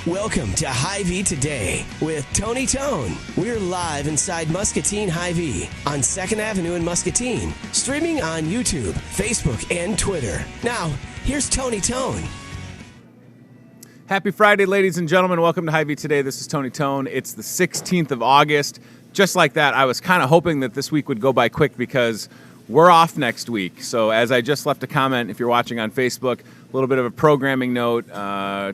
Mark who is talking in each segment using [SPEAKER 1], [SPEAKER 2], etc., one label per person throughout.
[SPEAKER 1] Welcome to Hy-Vee Today with Tony Tone. We're live inside Muscatine Hy-Vee on 2nd Avenue in Muscatine, streaming on YouTube, Facebook, and Twitter. Now, here's Tony Tone.
[SPEAKER 2] Happy Friday, ladies and gentlemen. Welcome to Hy-Vee Today. This is Tony Tone. It's the 16th of August. Just like that, I was kind of hoping that this week would go by quick because we're off next week. So as I just left a comment, if you're watching on Facebook, a little bit of a programming note,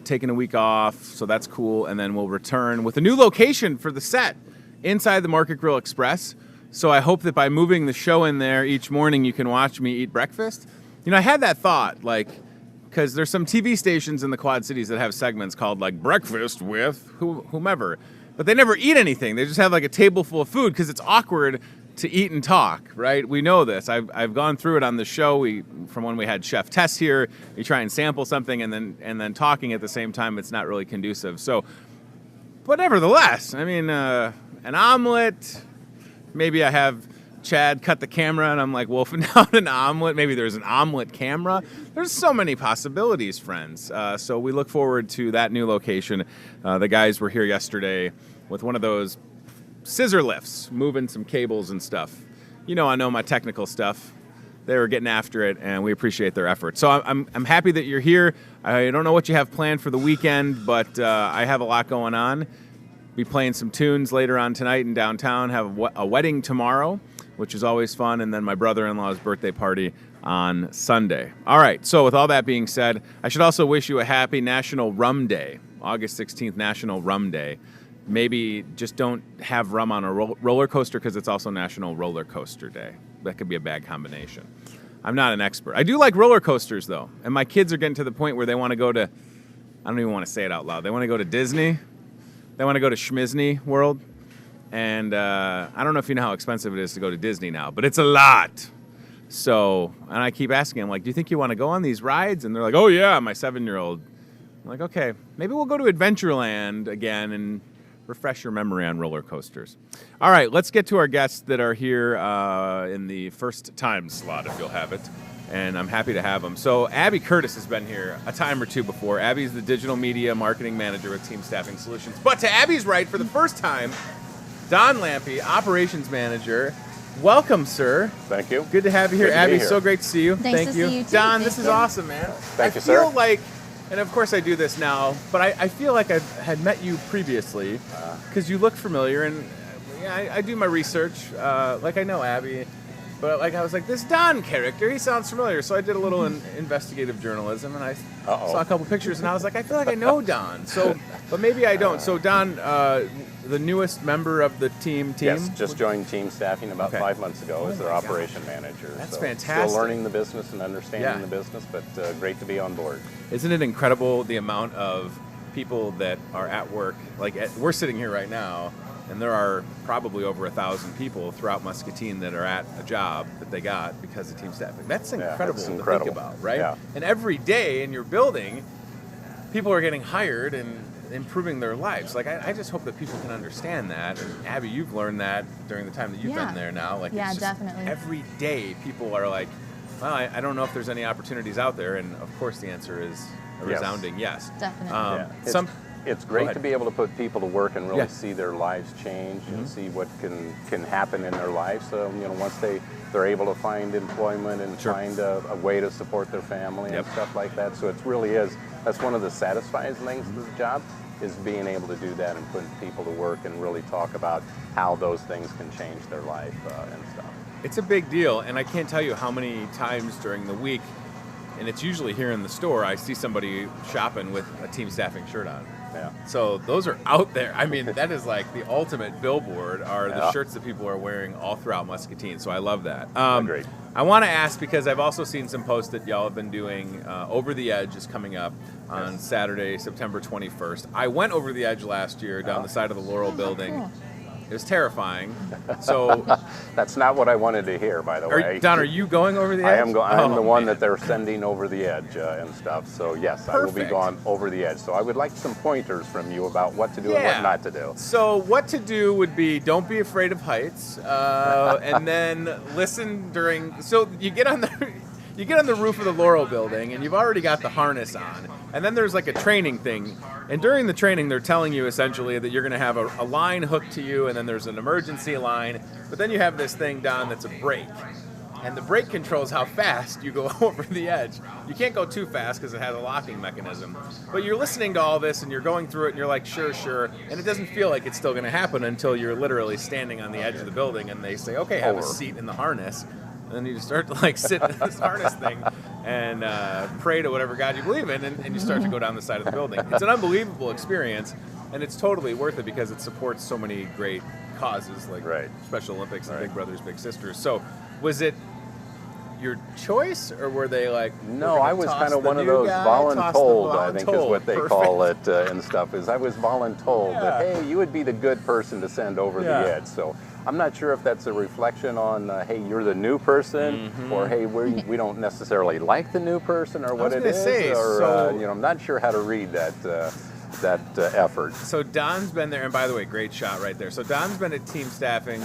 [SPEAKER 2] taking a week off, so that's cool. And then we'll return with a new location for the set inside the Market Grill Express. So I hope that by moving the show in there each morning, you can watch me eat breakfast. You know, I had that thought, because there's some TV stations in the Quad Cities that have segments called, Breakfast with whomever. But they never eat anything. They just have, a table full of food because it's awkward to eat and talk, right? We know this. I've gone through it on the show. From when we had Chef Tess here, you try and sample something and then talking at the same time, it's not really conducive. So, but nevertheless, I mean, an omelet. Maybe I have Chad cut the camera and I'm wolfing out an omelet. Maybe there's an omelet camera. There's so many possibilities, friends. So we look forward to that new location. The guys were here yesterday with one of those scissor lifts, moving some cables and stuff. You know, I know my technical stuff. They were getting after it, and we appreciate their effort. So I'm happy that you're here. I don't know what you have planned for the weekend, but I have a lot going on. Be playing some tunes later on tonight in downtown. Have a wedding tomorrow, which is always fun, and then my brother-in-law's birthday party on Sunday. All right, so with all that being said, I should also wish you a happy National Rum Day, August 16th, National Rum Day. Maybe just don't have rum on a roller coaster because it's also National Roller Coaster Day. That could be a bad combination. I'm not an expert. I do like roller coasters, though, and my kids are getting to the point where they want to go to, I don't even want to say it out loud, they want to go to Disney. They want to go to Schmizney World. And I don't know if you know how expensive it is to go to Disney now, but it's a lot. So, and I keep asking them, do you think you want to go on these rides? And they're like, oh, yeah, my 7-year-old. I'm like, okay, maybe we'll go to Adventureland again and refresh your memory on roller coasters. All right, let's get to our guests that are here in the first time slot, if you'll have it. And I'm happy to have them. So Abby Curtis has been here a time or two before. Abby's the digital media marketing manager with Team Staffing Solutions. But to Abby's right, for the first time, Don Lampe, operations manager. Welcome, sir.
[SPEAKER 3] Thank you.
[SPEAKER 2] Good to have you here. Abby,
[SPEAKER 3] here.
[SPEAKER 2] So great to see you.
[SPEAKER 4] Thank
[SPEAKER 2] you.
[SPEAKER 4] To see you too.
[SPEAKER 2] Don, this is awesome, man.
[SPEAKER 3] Thank you, sir.
[SPEAKER 2] I feel like, and of course I do this now, but I feel like I had met you previously because you look familiar, and I do my research. I know Abby. But I was like, this Don character, he sounds familiar. So I did a little investigative journalism, and I saw a couple pictures, and I was like, I feel like I know Don. So, but maybe I don't. So Don, the newest member of the team.
[SPEAKER 3] Yes, just joined Team Staffing about 5 months ago as their operation manager.
[SPEAKER 2] That's fantastic.
[SPEAKER 3] Still learning the business and understanding the business, but great to be on board.
[SPEAKER 2] Isn't it incredible the amount of people that are at work? We're sitting here right now, and there are probably over 1,000 people throughout Muscatine that are at a job that they got because of Team Staffing. That's incredible to think about, right?
[SPEAKER 3] Yeah.
[SPEAKER 2] And every day in your building, people are getting hired and improving their lives. I just hope that people can understand that. And Abby, you've learned that during the time that you've been there now.
[SPEAKER 4] Yeah, definitely.
[SPEAKER 2] Every day people are like, well, I don't know if there's any opportunities out there. And of course the answer is a resounding yes.
[SPEAKER 4] Definitely.
[SPEAKER 3] It's great to be able to put people to work and really see their lives change and see what can happen in their lives. So, once they're able to find employment and find a way to support their family and stuff like that. So it really is, that's one of the satisfying things of the job, is being able to do that and putting people to work and really talk about how those things can change their life and stuff.
[SPEAKER 2] It's a big deal, and I can't tell you how many times during the week, and it's usually here in the store, I see somebody shopping with a Team Staffing shirt on.
[SPEAKER 3] Yeah.
[SPEAKER 2] So those are out there. I mean, that is the ultimate billboard are the shirts that people are wearing all throughout Muscatine. So I love that.
[SPEAKER 3] Great.
[SPEAKER 2] I want to ask, because I've also seen some posts that y'all have been doing. Over the Edge is coming up on Saturday, September 21st. I went over the Edge last year down the side of the Laurel building.
[SPEAKER 4] Cool.
[SPEAKER 2] It was terrifying. So
[SPEAKER 3] that's not what I wanted to hear, by the way.
[SPEAKER 2] Don, are you going over the edge?
[SPEAKER 3] I am the one that they're sending over the edge and stuff. So yes, I will be going over the edge. So I would like some pointers from you about what to do and what not to do.
[SPEAKER 2] So what to do would be, don't be afraid of heights, and then listen during. So you get on the roof of the Laurel building, and you've already got the harness on. And then there's like a training thing. And during the training, they're telling you essentially that you're going to have a line hooked to you, and then there's an emergency line. But then you have this thing, Don, that's a brake. And the brake controls how fast you go over the edge. You can't go too fast because it has a locking mechanism. But you're listening to all this and you're going through it and you're like, sure. And it doesn't feel like it's still going to happen until you're literally standing on the edge of the building and they say, okay, have a seat in the harness. And then you just start to like sit in this harness thing and pray to whatever God you believe in, and you start to go down the side of the building. It's an unbelievable experience, and it's totally worth it because it supports so many great causes like Special Olympics and Big Brothers Big Sisters. So was it your choice, or were they like,
[SPEAKER 3] no, I was kind of one of those voluntold, I think is what they call it and stuff, is I was voluntold that, hey, you would be the good person to send over the edge. So I'm not sure if that's a reflection on, hey, you're the new person, or hey, we don't necessarily like the new person, or what it is, or you know, I'm not sure how to read that effort.
[SPEAKER 2] So Don's been there, and by the way, great shot right there. So Don's been at team staffing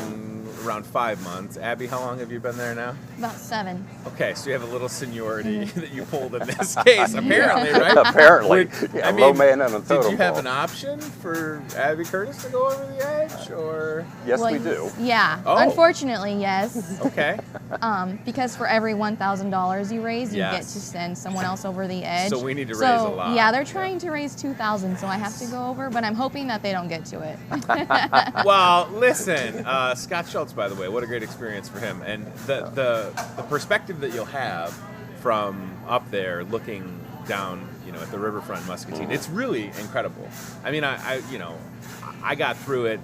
[SPEAKER 2] around 5 months. Abby, how long have you been there now?
[SPEAKER 4] About 7.
[SPEAKER 2] Okay, so you have a little seniority that you pulled in this case, apparently, right?
[SPEAKER 3] Apparently. I mean, low man on a totem
[SPEAKER 2] did you have
[SPEAKER 3] pole.
[SPEAKER 2] an option for Abby Curtis to go over the edge, or?
[SPEAKER 3] Yes, we do.
[SPEAKER 4] Yeah, unfortunately, yes.
[SPEAKER 2] Okay.
[SPEAKER 4] Because for every $1,000 you raise, you get to send someone else over the edge.
[SPEAKER 2] So we need to raise a lot.
[SPEAKER 4] Yeah, they're trying to raise $2,000, so I have to go over, but I'm hoping that they don't get to it.
[SPEAKER 2] Well, listen, Scott Schultz, by the way, what a great experience for him, and the perspective that you'll have from up there looking down, you know, at the riverfront in Muscatine, it's really incredible. I mean, I got through it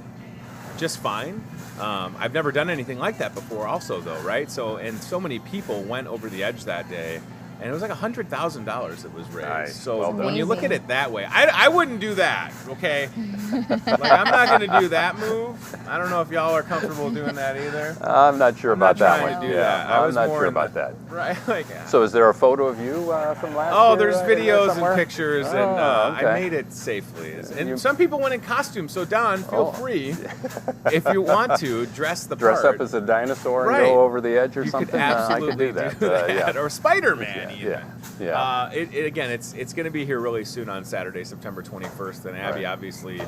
[SPEAKER 2] just fine. I've never done anything like that before also, though, right? So, and so many people went over the edge that day, and it was like $100,000 that was raised.
[SPEAKER 3] Nice.
[SPEAKER 2] So
[SPEAKER 3] Well
[SPEAKER 2] when you look at it that way, I wouldn't do that, okay? Like, I'm not going to do that move. I don't know if y'all are comfortable doing that either.
[SPEAKER 3] I'm not sure about that one.
[SPEAKER 2] I'm not trying to do that.
[SPEAKER 3] I'm not sure about that.
[SPEAKER 2] Right? Like,
[SPEAKER 3] So is there a photo of you from last year?
[SPEAKER 2] oh, there's videos and pictures, and
[SPEAKER 3] okay.
[SPEAKER 2] I made it safely. And some people went in costume, so Don, feel free, if you want to, dress the part.
[SPEAKER 3] Dress up as a dinosaur and go over the edge or something?
[SPEAKER 2] You could absolutely
[SPEAKER 3] I could do that. Yeah.
[SPEAKER 2] Or Spider-Man.
[SPEAKER 3] Yeah.
[SPEAKER 2] Again, it's going to be here really soon on Saturday, September 21st, and Abby obviously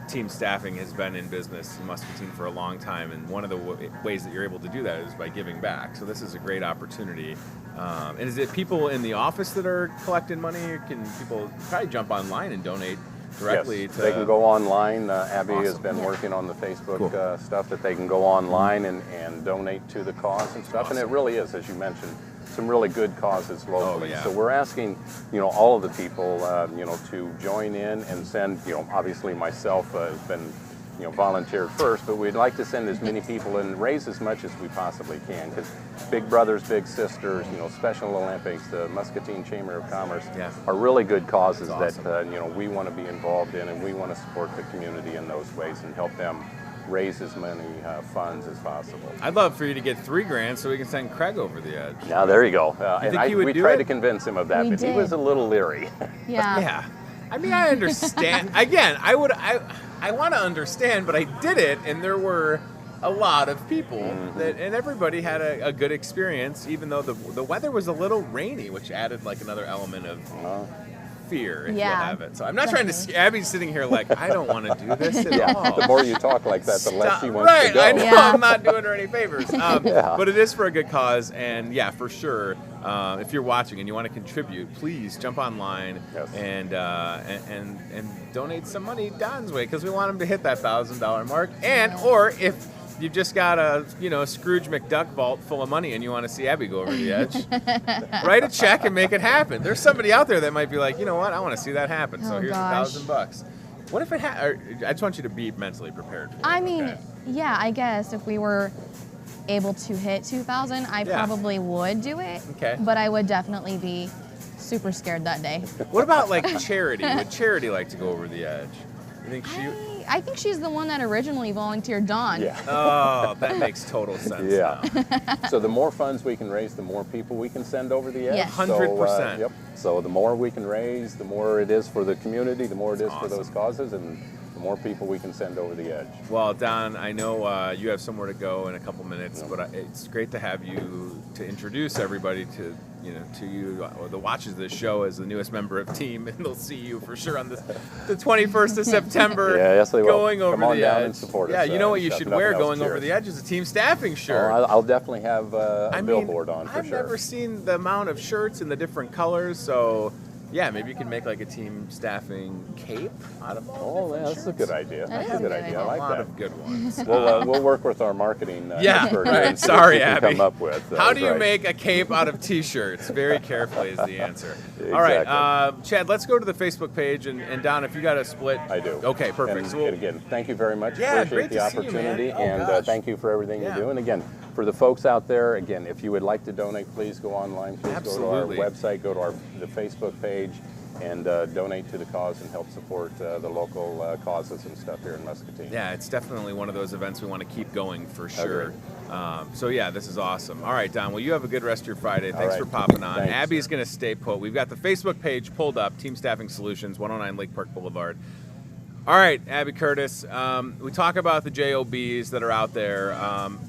[SPEAKER 2] team staffing has been in business in Muscatine for a long time, and one of the ways that you're able to do that is by giving back. So this is a great opportunity. And is it people in the office that are collecting money, or can people probably jump online and donate directly to?
[SPEAKER 3] They can go online. Abby has been working on the Facebook stuff, that they can go online and donate to the cause and stuff. And it really is, as you mentioned, some really good causes locally. So we're asking, you know, all of the people, you know, to join in and send, you know, obviously myself has been, you know, volunteered first, but we'd like to send as many people and raise as much as we possibly can, because Big Brothers Big Sisters, you know, Special Olympics, the Muscatine Chamber of Commerce are really good causes that, you know, we want to be involved in, and we want to support the community in those ways and help them raise as many funds as possible.
[SPEAKER 2] I'd love for you to get $3,000 so we can send Craig over the edge.
[SPEAKER 3] Now there you go.
[SPEAKER 2] We
[SPEAKER 3] tried to convince him of that, but he was a little leery.
[SPEAKER 2] Yeah. I mean, I understand. Again, I want to understand, but I did it, and there were a lot of people and everybody had a good experience, even though the weather was a little rainy, which added like another element of fear if you have it. So I'm not trying to. Abby's sitting here like, I don't want to do this at all.
[SPEAKER 3] The more you talk like that, the less she wants to go.
[SPEAKER 2] I know. I'm not doing her any favors. But it is for a good cause, and for sure, if you're watching and you want to contribute, please jump online and donate some money Don's way, because we want him to hit that $1,000 mark. Or if you've just got a Scrooge McDuck vault full of money and you want to see Abby go over the edge, write a check and make it happen. There's somebody out there that might be like, you know what, I want to see that happen. So here's $1,000. What if it I just want you to be mentally prepared for it.
[SPEAKER 4] I mean, I guess if we were able to hit 2,000, I probably would do it.
[SPEAKER 2] Okay.
[SPEAKER 4] But I would definitely be super scared that day.
[SPEAKER 2] What about like Charity? Would Charity like to go over the edge? You think
[SPEAKER 4] I think she's the one that originally volunteered Dawn.
[SPEAKER 2] Oh, that makes total sense. Now.
[SPEAKER 3] So the more funds we can raise, the more people we can send over the edge.
[SPEAKER 2] 100%.
[SPEAKER 3] So the more we can raise, the more it is for the community, the more it is for those causes, and the more people we can send over the edge.
[SPEAKER 2] Well, Don, I know you have somewhere to go in a couple minutes, but it's great to have you to introduce everybody to you or the watches this show as the newest member of team, and they'll see you for sure on the 21st of September.
[SPEAKER 3] Yeah, yes, they will.
[SPEAKER 2] Going over
[SPEAKER 3] Come on
[SPEAKER 2] the
[SPEAKER 3] down
[SPEAKER 2] edge.
[SPEAKER 3] And support us.
[SPEAKER 2] Yeah, you know what you should wear going
[SPEAKER 3] cheers.
[SPEAKER 2] over the edge is a team staffing shirt.
[SPEAKER 3] I'll definitely have a billboard on for
[SPEAKER 2] I've
[SPEAKER 3] sure.
[SPEAKER 2] never seen the amount of shirts in the different colors, so yeah, maybe you can make like a team staffing cape out of all
[SPEAKER 3] yeah, that's a good idea.
[SPEAKER 4] That
[SPEAKER 3] That's
[SPEAKER 4] is
[SPEAKER 3] a good idea. I like
[SPEAKER 2] a lot
[SPEAKER 3] that.
[SPEAKER 2] of good ones.
[SPEAKER 3] We'll work with our marketing expert
[SPEAKER 2] right.
[SPEAKER 3] and see
[SPEAKER 2] Sorry,
[SPEAKER 3] what we can
[SPEAKER 2] Abby.
[SPEAKER 3] come up with.
[SPEAKER 2] How
[SPEAKER 3] That's
[SPEAKER 2] do you
[SPEAKER 3] right.
[SPEAKER 2] make a cape out of T-shirts? Very carefully is the answer. All right, Chad, let's go to the Facebook page, and Don, if you got a split.
[SPEAKER 3] I do.
[SPEAKER 2] Okay, perfect.
[SPEAKER 3] And again, thank you very much.
[SPEAKER 2] Yeah,
[SPEAKER 3] Appreciate
[SPEAKER 2] great
[SPEAKER 3] the
[SPEAKER 2] to see you, man.
[SPEAKER 3] opportunity,
[SPEAKER 2] Oh,
[SPEAKER 3] and
[SPEAKER 2] gosh.
[SPEAKER 3] thank you for everything
[SPEAKER 2] Yeah.
[SPEAKER 3] you do. And again, for the folks out there, again, if you would like to donate, please go online. Please
[SPEAKER 2] Absolutely.
[SPEAKER 3] go to our website, go to the Facebook page, and donate to the cause and help support the local causes and stuff here in Muscatine.
[SPEAKER 2] Yeah, it's definitely one of those events we want to keep going for sure. So yeah, this is awesome. All right, Don. Well, you have a good rest of your Friday. Thanks
[SPEAKER 3] right.
[SPEAKER 2] for popping on.
[SPEAKER 3] Thanks.
[SPEAKER 2] Abby's going to stay put. We've got the Facebook page pulled up. Team Staffing Solutions, 109 Lake Park Boulevard. All right, Abby Curtis. We talk about the JOBs that are out there.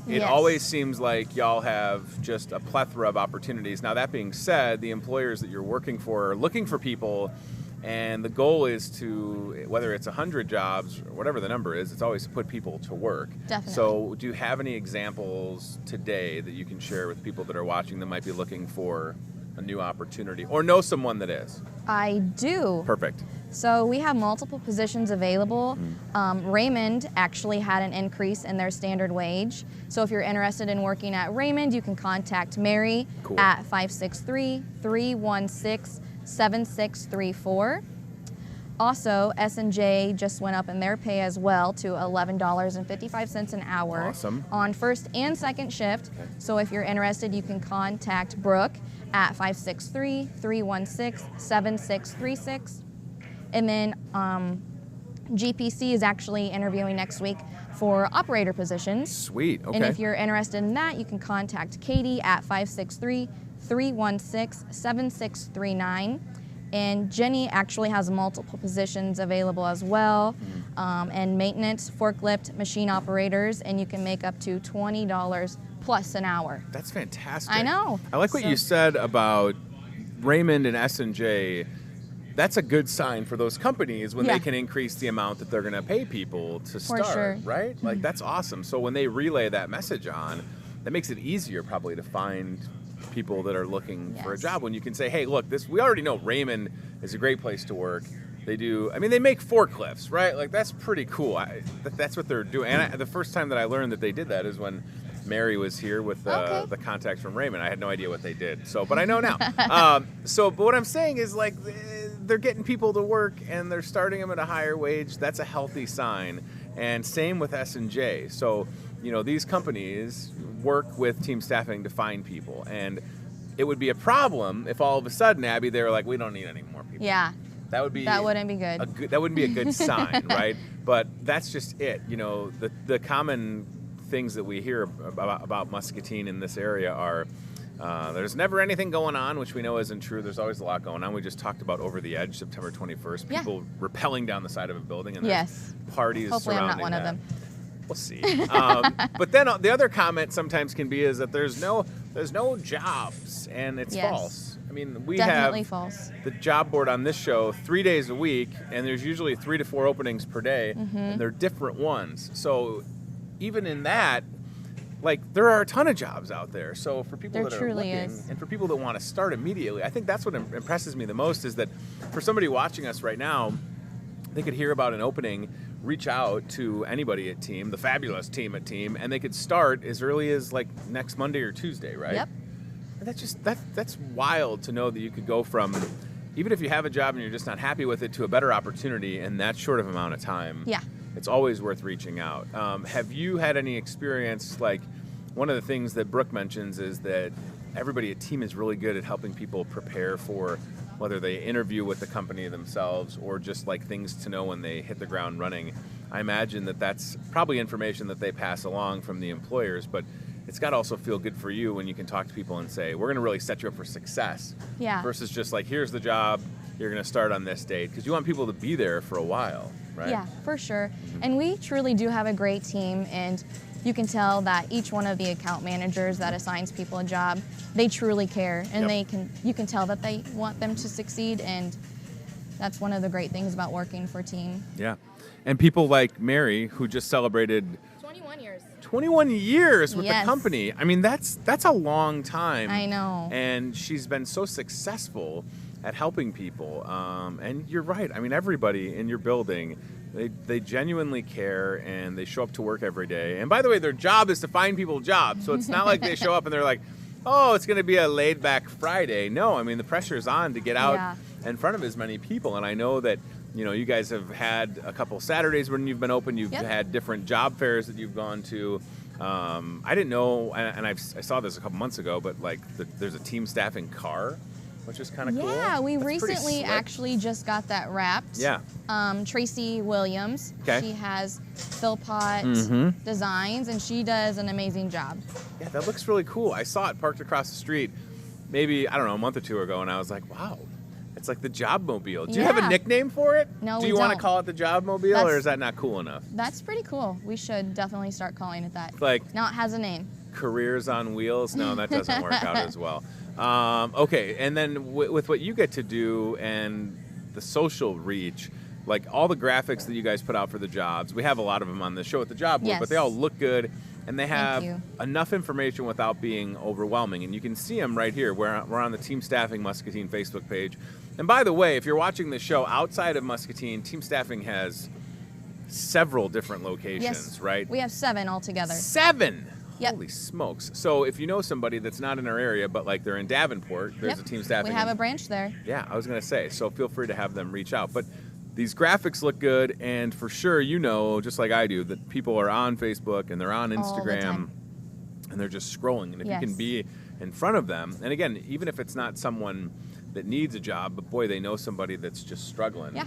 [SPEAKER 2] It
[SPEAKER 4] Yes.
[SPEAKER 2] always seems like y'all have just a plethora of opportunities. Now, that being said, the employers that you're working for are looking for people, and the goal is to, whether it's 100 jobs or whatever the number is, it's always to put people to work.
[SPEAKER 4] Definitely.
[SPEAKER 2] So do you have any examples today that you can share with people that are watching that might be looking for a new opportunity or know someone that is?
[SPEAKER 4] I do.
[SPEAKER 2] Perfect.
[SPEAKER 4] So we have multiple positions available. Raymond actually had an increase in their standard wage. So if you're interested in working at Raymond, you can contact Mary
[SPEAKER 2] Cool.
[SPEAKER 4] at 563-316-7634. Also, S&J just went up in their pay as well to $11.55 an hour
[SPEAKER 2] Awesome.
[SPEAKER 4] on first and second shift. So if you're interested, you can contact Brooke at 563-316-7636. And then GPC is actually interviewing next week for operator positions.
[SPEAKER 2] Sweet. Okay.
[SPEAKER 4] And if you're interested in that, you can contact Katie at 563-316-7639. And Jenny actually has multiple positions available as well, and maintenance, forklift, machine operators, and you can make up to $20 plus an hour.
[SPEAKER 2] That's fantastic.
[SPEAKER 4] I know.
[SPEAKER 2] I like what
[SPEAKER 4] So-
[SPEAKER 2] you said about Raymond and S&J. That's a good sign for those companies when
[SPEAKER 4] Yeah.
[SPEAKER 2] they can increase the amount that they're going to pay people to
[SPEAKER 4] For
[SPEAKER 2] start,
[SPEAKER 4] sure.
[SPEAKER 2] right? Like, that's awesome. So when they relay that message on, that makes it easier probably to find people that are looking for a
[SPEAKER 4] Yes.
[SPEAKER 2] job when you can say, hey, look, we already know Raymond is a great place to work. They make forklifts, right? Like, that's pretty cool. That's what they're doing. And the first time that I learned that they did that is when Mary was here with the contacts from Raymond. I had no idea what they did. So, but I know now. But what I'm saying is, like, they're getting people to work and they're starting them at a higher wage. That's a healthy sign. And same with S&J. So, these companies work with team staffing to find people. And it would be a problem if all of a sudden, Abby, they were like, we don't need any more people.
[SPEAKER 4] Yeah,
[SPEAKER 2] That wouldn't be good. That wouldn't be a good sign, right? But that's just it. The common things that we hear about Muscatine in this area are there's never anything going on, which we know isn't true. There's always a lot going on. We just talked about Over the Edge, September 21st.
[SPEAKER 4] Yeah.
[SPEAKER 2] People rappelling down the side of a building, and there's
[SPEAKER 4] yes.
[SPEAKER 2] parties
[SPEAKER 4] Hopefully I'm
[SPEAKER 2] surrounding
[SPEAKER 4] not one of
[SPEAKER 2] that.
[SPEAKER 4] them.
[SPEAKER 2] We'll see. But then the other comment sometimes can be is that there's no jobs, and it's
[SPEAKER 4] Yes.
[SPEAKER 2] false. I mean, we
[SPEAKER 4] Definitely
[SPEAKER 2] have
[SPEAKER 4] false.
[SPEAKER 2] the job board on this show 3 days a week, and there's usually 3 to 4 openings per day, and they're different ones. So even in that, like, there are a ton of jobs out there. So for people
[SPEAKER 4] There
[SPEAKER 2] that are
[SPEAKER 4] truly
[SPEAKER 2] looking,
[SPEAKER 4] is.
[SPEAKER 2] and for people that want to start immediately, I think that's what impresses me the most is that for somebody watching us right now, they could hear about an opening, reach out to anybody at Team, the fabulous team at Team, and they could start as early as like next Monday or Tuesday, right?
[SPEAKER 4] Yep.
[SPEAKER 2] And that's wild to know that you could go from, even if you have a job and you're just not happy with it, to a better opportunity in that short of amount of time.
[SPEAKER 4] Yeah.
[SPEAKER 2] It's always worth reaching out. Have you had any experience, like, one of the things that Brooke mentions is that everybody at Team is really good at helping people prepare for whether they interview with the company themselves or just like things to know when they hit the ground running. I imagine that that's probably information that they pass along from the employers, but it's got to also feel good for you when you can talk to people and say, we're going to really set you up for success.
[SPEAKER 4] Yeah.
[SPEAKER 2] Versus just like, here's the job, you're going to start on this date, because you want people to be there for a while, right?
[SPEAKER 4] Yeah, for sure. And we truly do have a great team, and you can tell that each one of the account managers that assigns people a job, they truly care, and you can tell that they want them to succeed, and that's one of the great things about working for a team.
[SPEAKER 2] Yeah. And people like Mary, who just celebrated
[SPEAKER 4] 21 years.
[SPEAKER 2] 21 years with
[SPEAKER 4] Yes.
[SPEAKER 2] the company. I mean, that's a long time.
[SPEAKER 4] I know.
[SPEAKER 2] And she's been so successful at helping people. And you're right. I mean, everybody in your building, they genuinely care, and they show up to work every day. And by the way, their job is to find people jobs. So it's not like they show up and they're like, oh, it's going to be a laid-back Friday. No, I mean, the pressure is on to get out in front of as many people. And I know that, you guys have had a couple Saturdays when you've been open. You've had different job fairs that you've gone to. I didn't know, and I saw this a couple months ago, but like there's a team staffing car, which is kind of cool.
[SPEAKER 4] Yeah, we
[SPEAKER 2] That's pretty
[SPEAKER 4] recently
[SPEAKER 2] slick.
[SPEAKER 4] actually just got that wrapped.
[SPEAKER 2] Yeah.
[SPEAKER 4] Tracy Williams.
[SPEAKER 2] Okay.
[SPEAKER 4] She has Philpott Designs, and she does an amazing job.
[SPEAKER 2] Yeah, that looks really cool. I saw it parked across the street maybe, I don't know, a month or two ago, and I was like, wow, it's like the Jobmobile. Do you have a
[SPEAKER 4] Yeah.
[SPEAKER 2] nickname for it?
[SPEAKER 4] No,
[SPEAKER 2] Do
[SPEAKER 4] we
[SPEAKER 2] you want to
[SPEAKER 4] don't.
[SPEAKER 2] call it the Jobmobile, or is that not cool enough?
[SPEAKER 4] That's pretty cool. We should definitely start calling it that.
[SPEAKER 2] Like
[SPEAKER 4] Now it has a name.
[SPEAKER 2] Careers on Wheels? No, that doesn't work out as well. Okay, and then with what you get to do and the social reach, like all the graphics that you guys put out for the jobs, we have a lot of them on the show at the job board, but they all look good, and they have enough information without being overwhelming. And you can see them right here. We're on the Team Staffing Muscatine Facebook page. And by the way, if you're watching the show outside of Muscatine, Team Staffing has several different locations, right?
[SPEAKER 4] We have 7 altogether.
[SPEAKER 2] 7!
[SPEAKER 4] Yep.
[SPEAKER 2] Holy smokes. So if you know somebody that's not in our area, but like they're in Davenport, there's a Team Staffing.
[SPEAKER 4] We have a branch there.
[SPEAKER 2] Yeah, I was going to say, so feel free to have them reach out. But these graphics look good, and for sure, just like I do, that people are on Facebook and they're on Instagram, and they're just scrolling. And if you can be in front of them, and again, even if it's not someone that needs a job, but boy, they know somebody that's just struggling,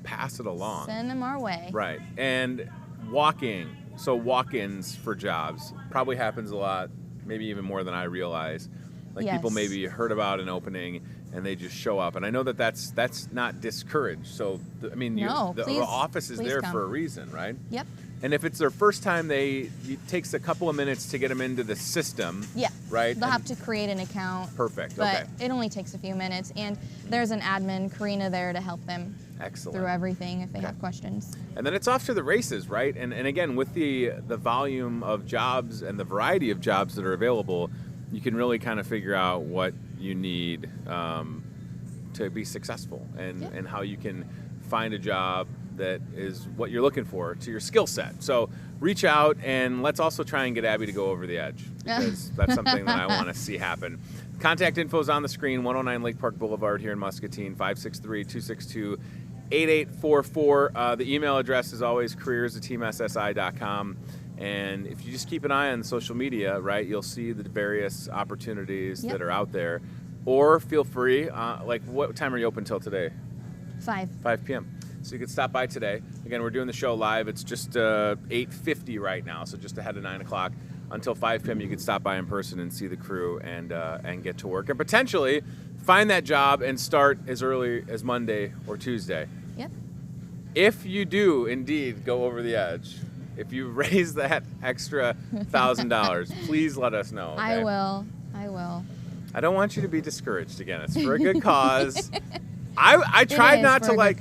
[SPEAKER 2] pass it along.
[SPEAKER 4] Send them our way.
[SPEAKER 2] Right. And walking. So walk-ins for jobs probably happens a lot, maybe even more than I realize. Like people maybe heard about an opening and they just show up. And I know that that's not discouraged. So, I mean, the office is there for a reason, right?
[SPEAKER 4] Yep.
[SPEAKER 2] And if it's their first time, it takes a couple of minutes to get them into the system.
[SPEAKER 4] Yeah.
[SPEAKER 2] Right?
[SPEAKER 4] They'll have to create an account.
[SPEAKER 2] Perfect.
[SPEAKER 4] But it only takes a few minutes. And there's an admin, Karina, there to help them through everything if they have questions.
[SPEAKER 2] And then it's off to the races, right? And again, with the volume of jobs and the variety of jobs that are available, you can really kind of figure out what you need to be successful and how you can find a job that is what you're looking for to your skill set. So reach out, and let's also try and get Abby to go over the edge, because that's something that I want to see happen. Contact info is on the screen, 109 Lake Park Boulevard here in Muscatine, 563-262-8844. The email address is always careers@teamssi.com. And if you just keep an eye on social media, right, you'll see the various opportunities that are out there. Or feel free, like what time are you open till today?
[SPEAKER 4] 5
[SPEAKER 2] p.m. So you could stop by today. Again, we're doing the show live. It's just 8:50 right now, so just ahead of 9 o'clock. Until 5 p.m., you could stop by in person and see the crew and get to work. And potentially find that job and start as early as Monday or Tuesday.
[SPEAKER 4] Yep.
[SPEAKER 2] If you do indeed go over the edge, if you raise that extra $1,000, please let us know. Okay?
[SPEAKER 4] I will.
[SPEAKER 2] I don't want you to be discouraged again. It's for a good cause. I tried not to like.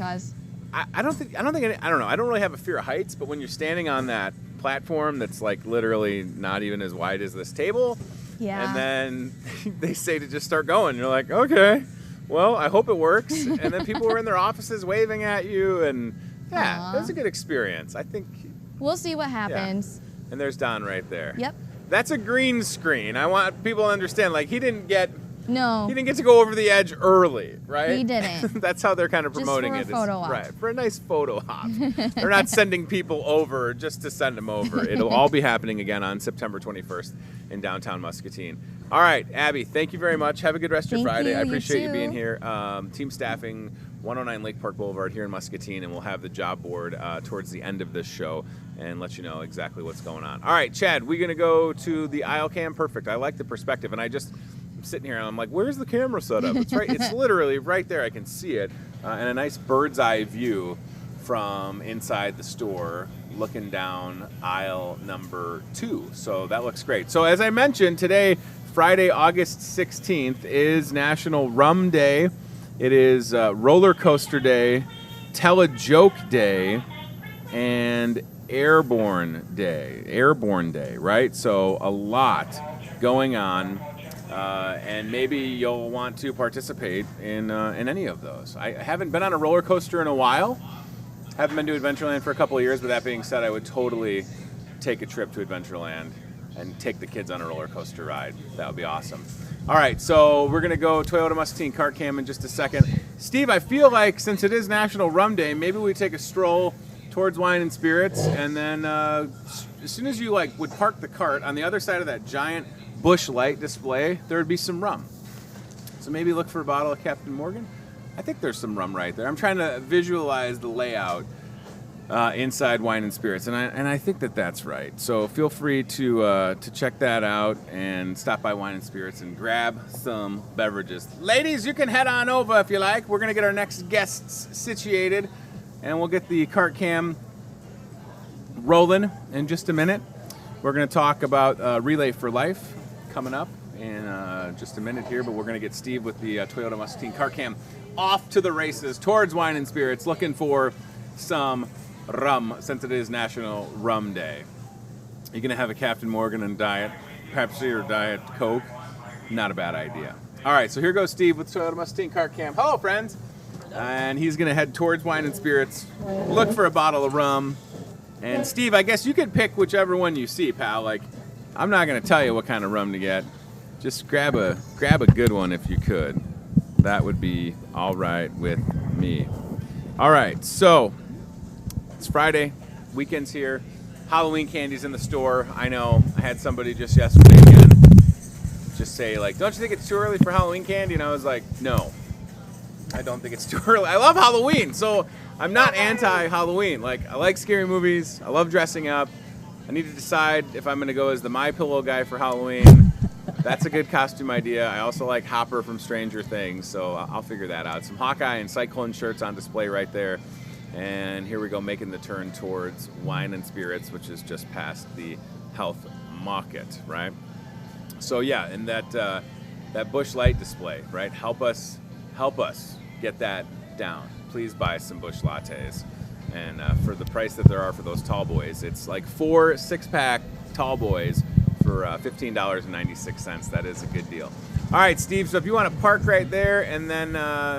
[SPEAKER 2] I don't know. I don't really have a fear of heights, but when you're standing on that platform that's like literally not even as wide as this table, and then they say to just start going, you're like, okay, well, I hope it works. And then people were in their offices waving at you, and it was a good experience. I think
[SPEAKER 4] we'll see what happens.
[SPEAKER 2] Yeah. And there's Don right there.
[SPEAKER 4] Yep.
[SPEAKER 2] That's a green screen. I want people to understand, like, he didn't get to go over the edge early, right?
[SPEAKER 4] He didn't.
[SPEAKER 2] That's how they're kind of promoting
[SPEAKER 4] just for a photo op.
[SPEAKER 2] Right, for a nice photo op. They're not sending people over just to send them over. It'll all be happening again on September 21st in downtown Muscatine. All right, Abby, thank you very much. Have a good rest of your Friday. I appreciate you being here. Team Staffing, 109 Lake Park Boulevard here in Muscatine, and we'll have the job board towards the end of this show and let you know exactly what's going on. All right, Chad, we're going to go to the aisle cam. Perfect. I like the perspective, and I just I'm sitting here and I'm like, where's the camera set up? It's right. It's literally right there. I can see it, and a nice bird's eye view from inside the store, looking down aisle number 2. So that looks great. So as I mentioned, today, Friday, August 16th, is National Rum Day. It is Roller Coaster Day, Tell a Joke Day, and Airborne Day, right? So a lot going on, and maybe you'll want to participate in any of those. I haven't been on a roller coaster in a while. Haven't been to Adventureland for a couple of years, but that being said, I would totally take a trip to Adventureland and take the kids on a roller coaster ride. That would be awesome. All right, so we're going to go Toyota Muscatine Cart Cam in just a second. Steve, I feel like since it is National Rum Day, maybe we take a stroll towards Wine and Spirits, and then as soon as you would park the cart, on the other side of that giant Busch Light display, there would be some rum. So maybe look for a bottle of Captain Morgan. I think there's some rum right there. I'm trying to visualize the layout inside Wine and Spirits, and I think that's right. So feel free to check that out and stop by Wine and Spirits and grab some beverages. Ladies, you can head on over if you like. We're gonna get our next guests situated, and we'll get the cart cam rolling in just a minute. We're gonna talk about Relay for Life coming up in just a minute here, but we're gonna get Steve with the Toyota Muscatine Cart Cam off to the races towards Wine and Spirits, looking for some rum, since it is National Rum Day. You're going to have a Captain Morgan and Diet Pepsi or Diet Coke? Not a bad idea. All right, so here goes Steve with Toyota Muscatine Cart Cam. Hello, friends. And he's going to head towards Wine and Spirits, look for a bottle of rum. And Steve, I guess you could pick whichever one you see, pal. I'm not going to tell you what kind of rum to get. Just grab a good one if you could. That would be all right with me. All right, so it's Friday, weekend's here, Halloween candy's in the store. I know, I had somebody just yesterday again just say, don't you think it's too early for Halloween candy? And I was like, no, I don't think it's too early. I love Halloween, so I'm not anti-Halloween. I like scary movies, I love dressing up. I need to decide if I'm gonna go as the My Pillow guy for Halloween. That's a good costume idea. I also like Hopper from Stranger Things, so I'll figure that out. Some Hawkeye and Cyclone shirts on display right there. And here we go, making the turn towards Wine and Spirits, which is just past the Health Market, right? So yeah, and that Busch Light display, right? Help us get that down. Please buy some Busch lattes. And for the price that there are for those tall boys, it's like 4 6-pack tall boys for $15.96. That is a good deal. All right, Steve, so if you want to park right there and then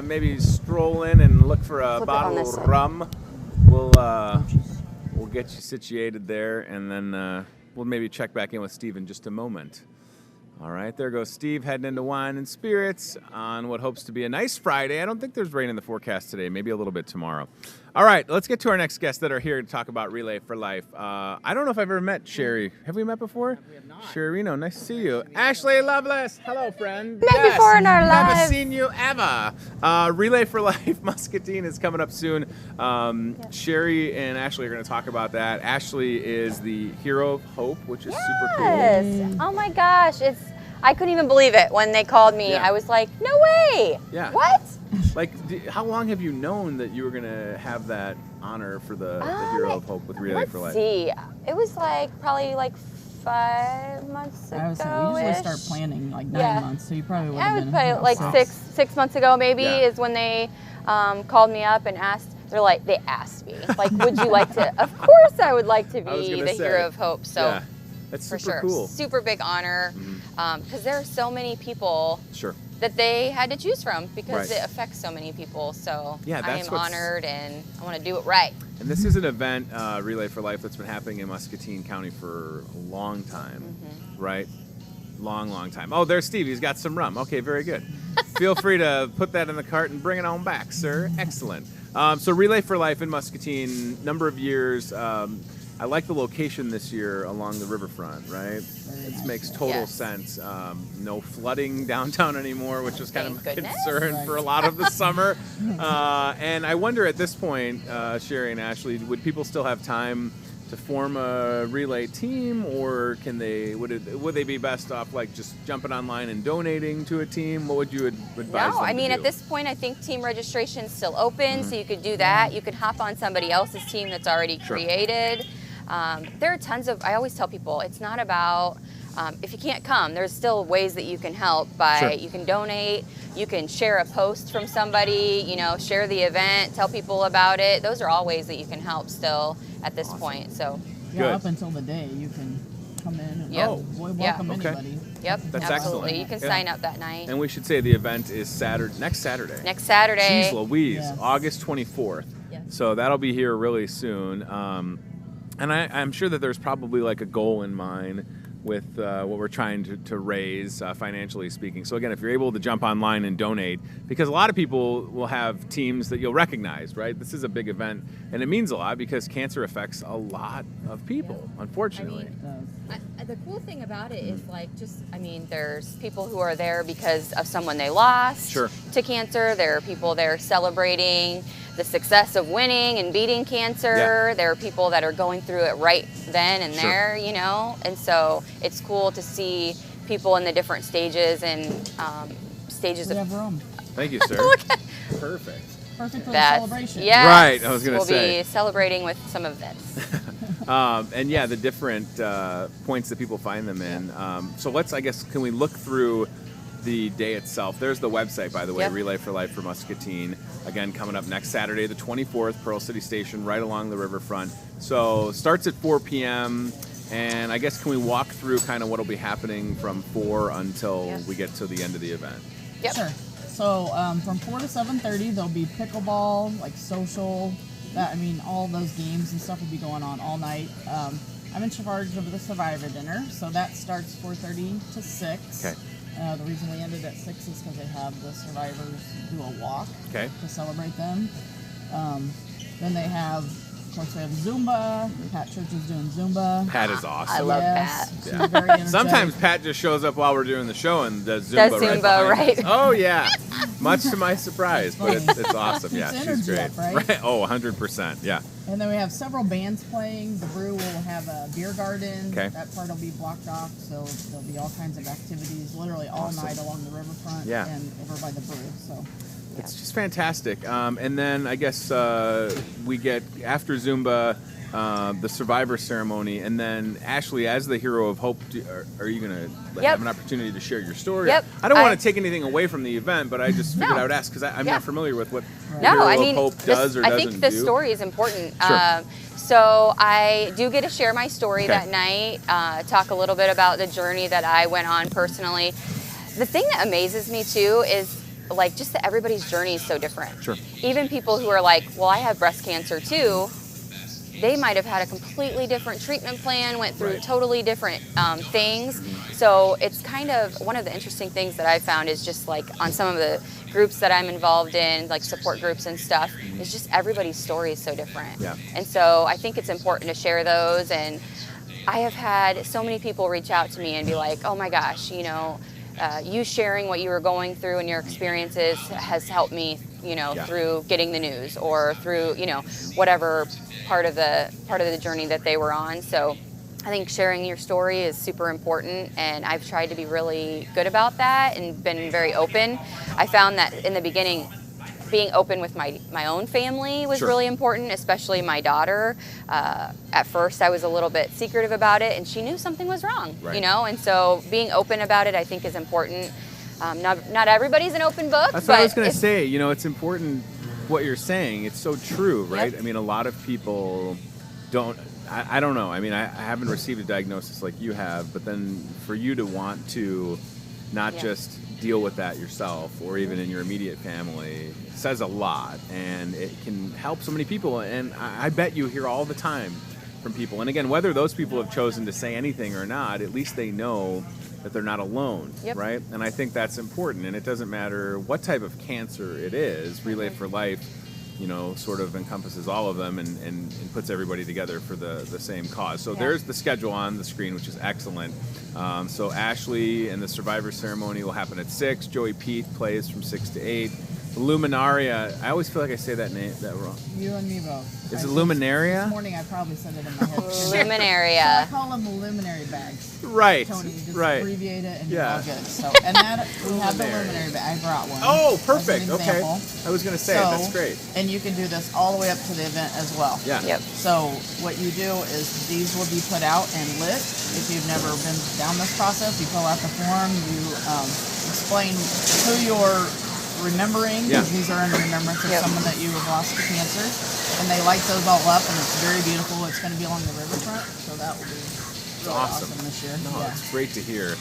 [SPEAKER 2] maybe stroll in and look for a bottle of rum, we'll get you situated there, and then we'll maybe check back in with Steve in just a moment. All right, there goes Steve heading into Wine and Spirits on what hopes to be a nice Friday. I don't think there's rain in the forecast today, maybe a little bit tomorrow. All right, let's get to our next guests that are here to talk about Relay for Life. I don't know if I've ever met Sherry. Have we met before? We have not. Sherino, nice to see you. Ashley Lovelace, hello, friend.
[SPEAKER 5] Met before in our lives.
[SPEAKER 2] Never seen you ever. Relay for Life Muscatine is coming up soon. Sherry and Ashley are going to talk about that. Ashley is the Hero of Hope, which is super cool.
[SPEAKER 5] Yes. Oh my gosh, I couldn't even believe it when they called me.
[SPEAKER 2] Yeah.
[SPEAKER 5] I was like, no way.
[SPEAKER 2] Yeah.
[SPEAKER 5] What?
[SPEAKER 2] How long have you known that you were going to have that honor for the Hero of Hope with Relay for Life?
[SPEAKER 5] Let's see. It was probably 5 months ago.
[SPEAKER 6] I was saying, we usually start planning 9 months, so you probably would have been.
[SPEAKER 5] I would probably six months ago maybe is when they called me up and asked. They asked me, would you like to? Of course, I would like to be the Hero of Hope. So.
[SPEAKER 2] Yeah. That's super
[SPEAKER 5] for sure.
[SPEAKER 2] cool.
[SPEAKER 5] Super big honor, because there are so many people that they had to choose from because it affects so many people. So I am honored, and I want to do it right.
[SPEAKER 2] And this is an event, Relay for Life, that's been happening in Muscatine County for a long time, right? Long time. Oh, there's Steve. He's got some rum. Okay, very good. Feel free to put that in the cart and bring it on back, sir. Excellent. So Relay for Life in Muscatine, number of years. I like the location this year along the riverfront, right? It makes total sense. No flooding downtown anymore, which was kind of a concern for a lot of the summer. And I wonder at this point, Sherry and Ashley, would people still have time to form a relay team, or can they would they be best off like just jumping online and donating to a team? What would you advise them
[SPEAKER 5] I mean,
[SPEAKER 2] to do?
[SPEAKER 5] at this point, I think team registration is still open, so you could do that. You could hop on somebody else's team that's already created. There are tons of, I always tell people, it's not about, if you can't come, there's still ways that you can help by, you can donate, you can share a post from somebody, you know, share the event, tell people about it. Those are all ways that you can help still at this point. So
[SPEAKER 6] Yeah, up until the day you can come in and welcome anybody.
[SPEAKER 5] Yep,
[SPEAKER 2] That's
[SPEAKER 5] absolutely.
[SPEAKER 2] excellent.
[SPEAKER 5] You can sign up that night.
[SPEAKER 2] And we should say the event is next Saturday.
[SPEAKER 5] Next Saturday.
[SPEAKER 2] Jeez Louise,
[SPEAKER 6] Yes.
[SPEAKER 2] August 24th.
[SPEAKER 4] Yes.
[SPEAKER 2] So that'll be here really soon. And I'm sure that there's probably like a goal in mind with what we're trying to raise financially speaking. So again, if you're able to jump online and donate, because a lot of people will have teams that you'll recognize, right? This is a big event, and it means a lot because cancer affects a lot of people, unfortunately.
[SPEAKER 5] The cool thing about it is there's people who are there because of someone they lost to cancer. There are people there celebrating the success of winning and beating cancer. There are people that are going through it right then and there, you know, and so it's cool to see people in the different stages and stages
[SPEAKER 6] We have room.
[SPEAKER 2] Thank you, sir. Perfect.
[SPEAKER 6] Perfect for the celebration.
[SPEAKER 5] Yes.
[SPEAKER 2] Right, I was gonna say.
[SPEAKER 5] We'll be celebrating with some of this.
[SPEAKER 2] And the different points that people find them in. So can we look through the day itself? There's the website, by the way, Relay for Life for Muscatine. Again, coming up next Saturday, the 24th, Pearl City Station, right along the riverfront. So starts at 4 p.m. And I guess can we walk through kind of what will be happening from 4 until we get to the end of the event?
[SPEAKER 5] Yep.
[SPEAKER 6] Sure. So from 4 to 7:30, there'll be pickleball, like social. All those games and stuff will be going on all night. I'm in charge of the Survivor Dinner, so that starts 4:30 to 6.
[SPEAKER 2] Okay.
[SPEAKER 6] The reason we ended at 6 is because they have the survivors do a walk to celebrate them. Then they have, of course, we have Zumba. Pat Church is doing Zumba.
[SPEAKER 2] Pat is awesome.
[SPEAKER 5] I love Pat.
[SPEAKER 6] She's very energetic.
[SPEAKER 2] Sometimes Pat just shows up while we're doing the show and does Zumba,
[SPEAKER 5] Zumba,
[SPEAKER 2] right behind us.
[SPEAKER 5] right.
[SPEAKER 2] Oh, yeah. Much to my surprise, but it's awesome.
[SPEAKER 6] Keeps
[SPEAKER 2] Yeah, she's
[SPEAKER 6] energy
[SPEAKER 2] great.
[SPEAKER 6] up, right?
[SPEAKER 2] Oh, 100%. Yeah.
[SPEAKER 6] And then we have several bands playing. The Brew will have a beer garden.
[SPEAKER 2] Okay.
[SPEAKER 6] That part will be blocked off, so there'll be all kinds of activities literally all night along the riverfront and over by the Brew. So
[SPEAKER 2] it's just fantastic. And then I guess we get, after Zumba, the Survivor ceremony, and then Ashley, as the Hero of Hope, are you going to have an opportunity to share your story?
[SPEAKER 5] Yep.
[SPEAKER 2] I don't want to take anything away from the event, but I just figured I would ask because I'm not familiar with what Hero of Hope does or doesn't do.
[SPEAKER 5] I think the story is important.
[SPEAKER 2] Sure.
[SPEAKER 5] So I do get to share my story that night, talk a little bit about the journey that I went on personally. The thing that amazes me too is just that everybody's journey is so different.
[SPEAKER 2] Sure.
[SPEAKER 5] Even people who are like, well, I have breast cancer too, they might have had a completely different treatment plan, went through totally different things. So it's kind of one of the interesting things that I found is just on some of the groups that I'm involved in, like support groups and stuff, is just everybody's story is so different.
[SPEAKER 2] Yeah.
[SPEAKER 5] And so I think it's important to share those. And I have had so many people reach out to me and be like, oh my gosh, you sharing what you were going through and your experiences has helped me, through getting the news or through, whatever part of the journey that they were on. So I think sharing your story is super important, and I've tried to be really good about that and been very open. I found that in the beginning, being open with my own family was really important, especially my daughter. At first, I was a little bit secretive about it, and she knew something was wrong, and so being open about it, I think, is important. Not everybody's an open book.
[SPEAKER 2] That's what I was going to say. It's important what you're saying. It's so true, right? I mean, a lot of people don't. I don't know. I mean, I haven't received a diagnosis like you have, but then for you to want to not just deal with that yourself or even in your immediate family says a lot, and it can help so many people. And I bet you hear all the time from people. And again, whether those people have chosen to say anything or not, at least they know that they're not alone, right? And I think that's important. And it doesn't matter what type of cancer it is. Relay for Life, sort of encompasses all of them and puts everybody together for the same cause. So there's the schedule on the screen, which is excellent. So Ashley and the Survivor ceremony will happen at 6. Joey Pete plays from 6 to 8. Luminaria. I always feel like I say that name wrong.
[SPEAKER 6] You and me both.
[SPEAKER 2] Is it Luminaria?
[SPEAKER 6] This morning I probably said it in my head.
[SPEAKER 5] Luminaria.
[SPEAKER 6] So I call them the luminary bags.
[SPEAKER 2] Right.
[SPEAKER 6] Tony, just
[SPEAKER 2] right.
[SPEAKER 6] abbreviate it and
[SPEAKER 2] Yeah.
[SPEAKER 6] you're all good. So, and that we have the luminary bag. I brought one.
[SPEAKER 2] Oh, perfect.
[SPEAKER 6] as an
[SPEAKER 2] Okay.
[SPEAKER 6] example.
[SPEAKER 2] I was going to say
[SPEAKER 6] So,
[SPEAKER 2] that's great.
[SPEAKER 6] And you can do this all the way up to the event as well.
[SPEAKER 2] Yeah.
[SPEAKER 5] Yep.
[SPEAKER 6] So what you do is these will be put out and lit. If you've never been down this process, you fill out the form, you explain who you're remembering,
[SPEAKER 2] Yeah.
[SPEAKER 6] because these are in remembrance of
[SPEAKER 5] Yep.
[SPEAKER 6] someone that you have lost to cancer. And they light those all up, and it's very beautiful. It's going to be along the riverfront, so that will be really awesome this year.
[SPEAKER 2] No,
[SPEAKER 6] Yeah.
[SPEAKER 2] it's great to hear.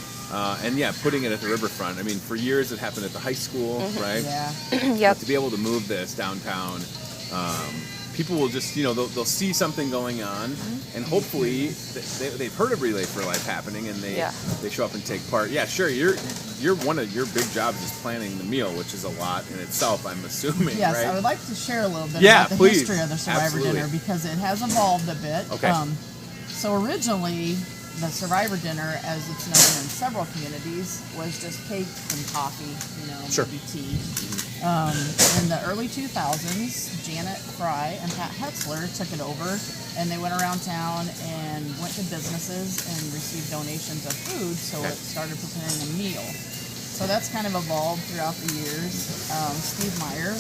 [SPEAKER 2] And yeah, putting it at the riverfront. I mean, for years it happened at the high school, right?
[SPEAKER 6] Yeah.
[SPEAKER 5] Yep.
[SPEAKER 2] To be able to move this downtown, people will just, they'll see something going on, and hopefully they've heard of Relay for Life happening, and they show up and take part. Yeah, sure. You're one of your big jobs is planning the meal, which is a lot in itself, I'm assuming.
[SPEAKER 6] Yes,
[SPEAKER 2] right?
[SPEAKER 6] I would like to share a little bit
[SPEAKER 2] Yeah,
[SPEAKER 6] about the
[SPEAKER 2] please.
[SPEAKER 6] history of the Survivor
[SPEAKER 2] Absolutely.
[SPEAKER 6] Dinner, because it has evolved a bit.
[SPEAKER 2] Okay.
[SPEAKER 6] So originally, the Survivor Dinner, as it's known in several communities, was just cake and coffee,
[SPEAKER 2] Sure.
[SPEAKER 6] maybe tea. In the early 2000s, Janet Fry and Pat Hetzler took it over, and they went around town and went to businesses and received donations of food, so
[SPEAKER 2] Okay.
[SPEAKER 6] it started preparing a meal. So that's kind of evolved throughout the years. Steve Meyer,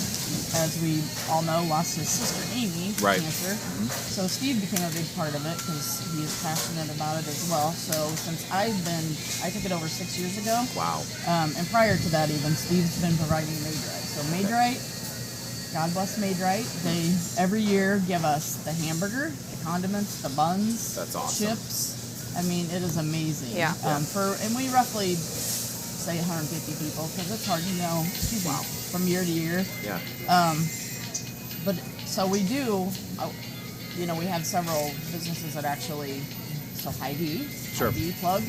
[SPEAKER 6] as we all know, lost his sister Amy to
[SPEAKER 2] Right.
[SPEAKER 6] cancer. So Steve became a big part of it because he is passionate about it as well. So since I took it over 6 years ago.
[SPEAKER 2] Wow.
[SPEAKER 6] And prior to that even, Steve's been providing Maid-Rite. So Maid-Rite, God bless Maid-Rite, they every year give us the hamburger, the condiments, the buns,
[SPEAKER 2] That's awesome.
[SPEAKER 6] chips. I mean, it is amazing.
[SPEAKER 5] Yeah.
[SPEAKER 6] And we roughly say 150 people, because it's hard to know from year to year.
[SPEAKER 2] Yeah.
[SPEAKER 6] But so we do, we have several businesses that actually, so Hy-Vee,
[SPEAKER 2] Sure.
[SPEAKER 6] Hy-Vee plug,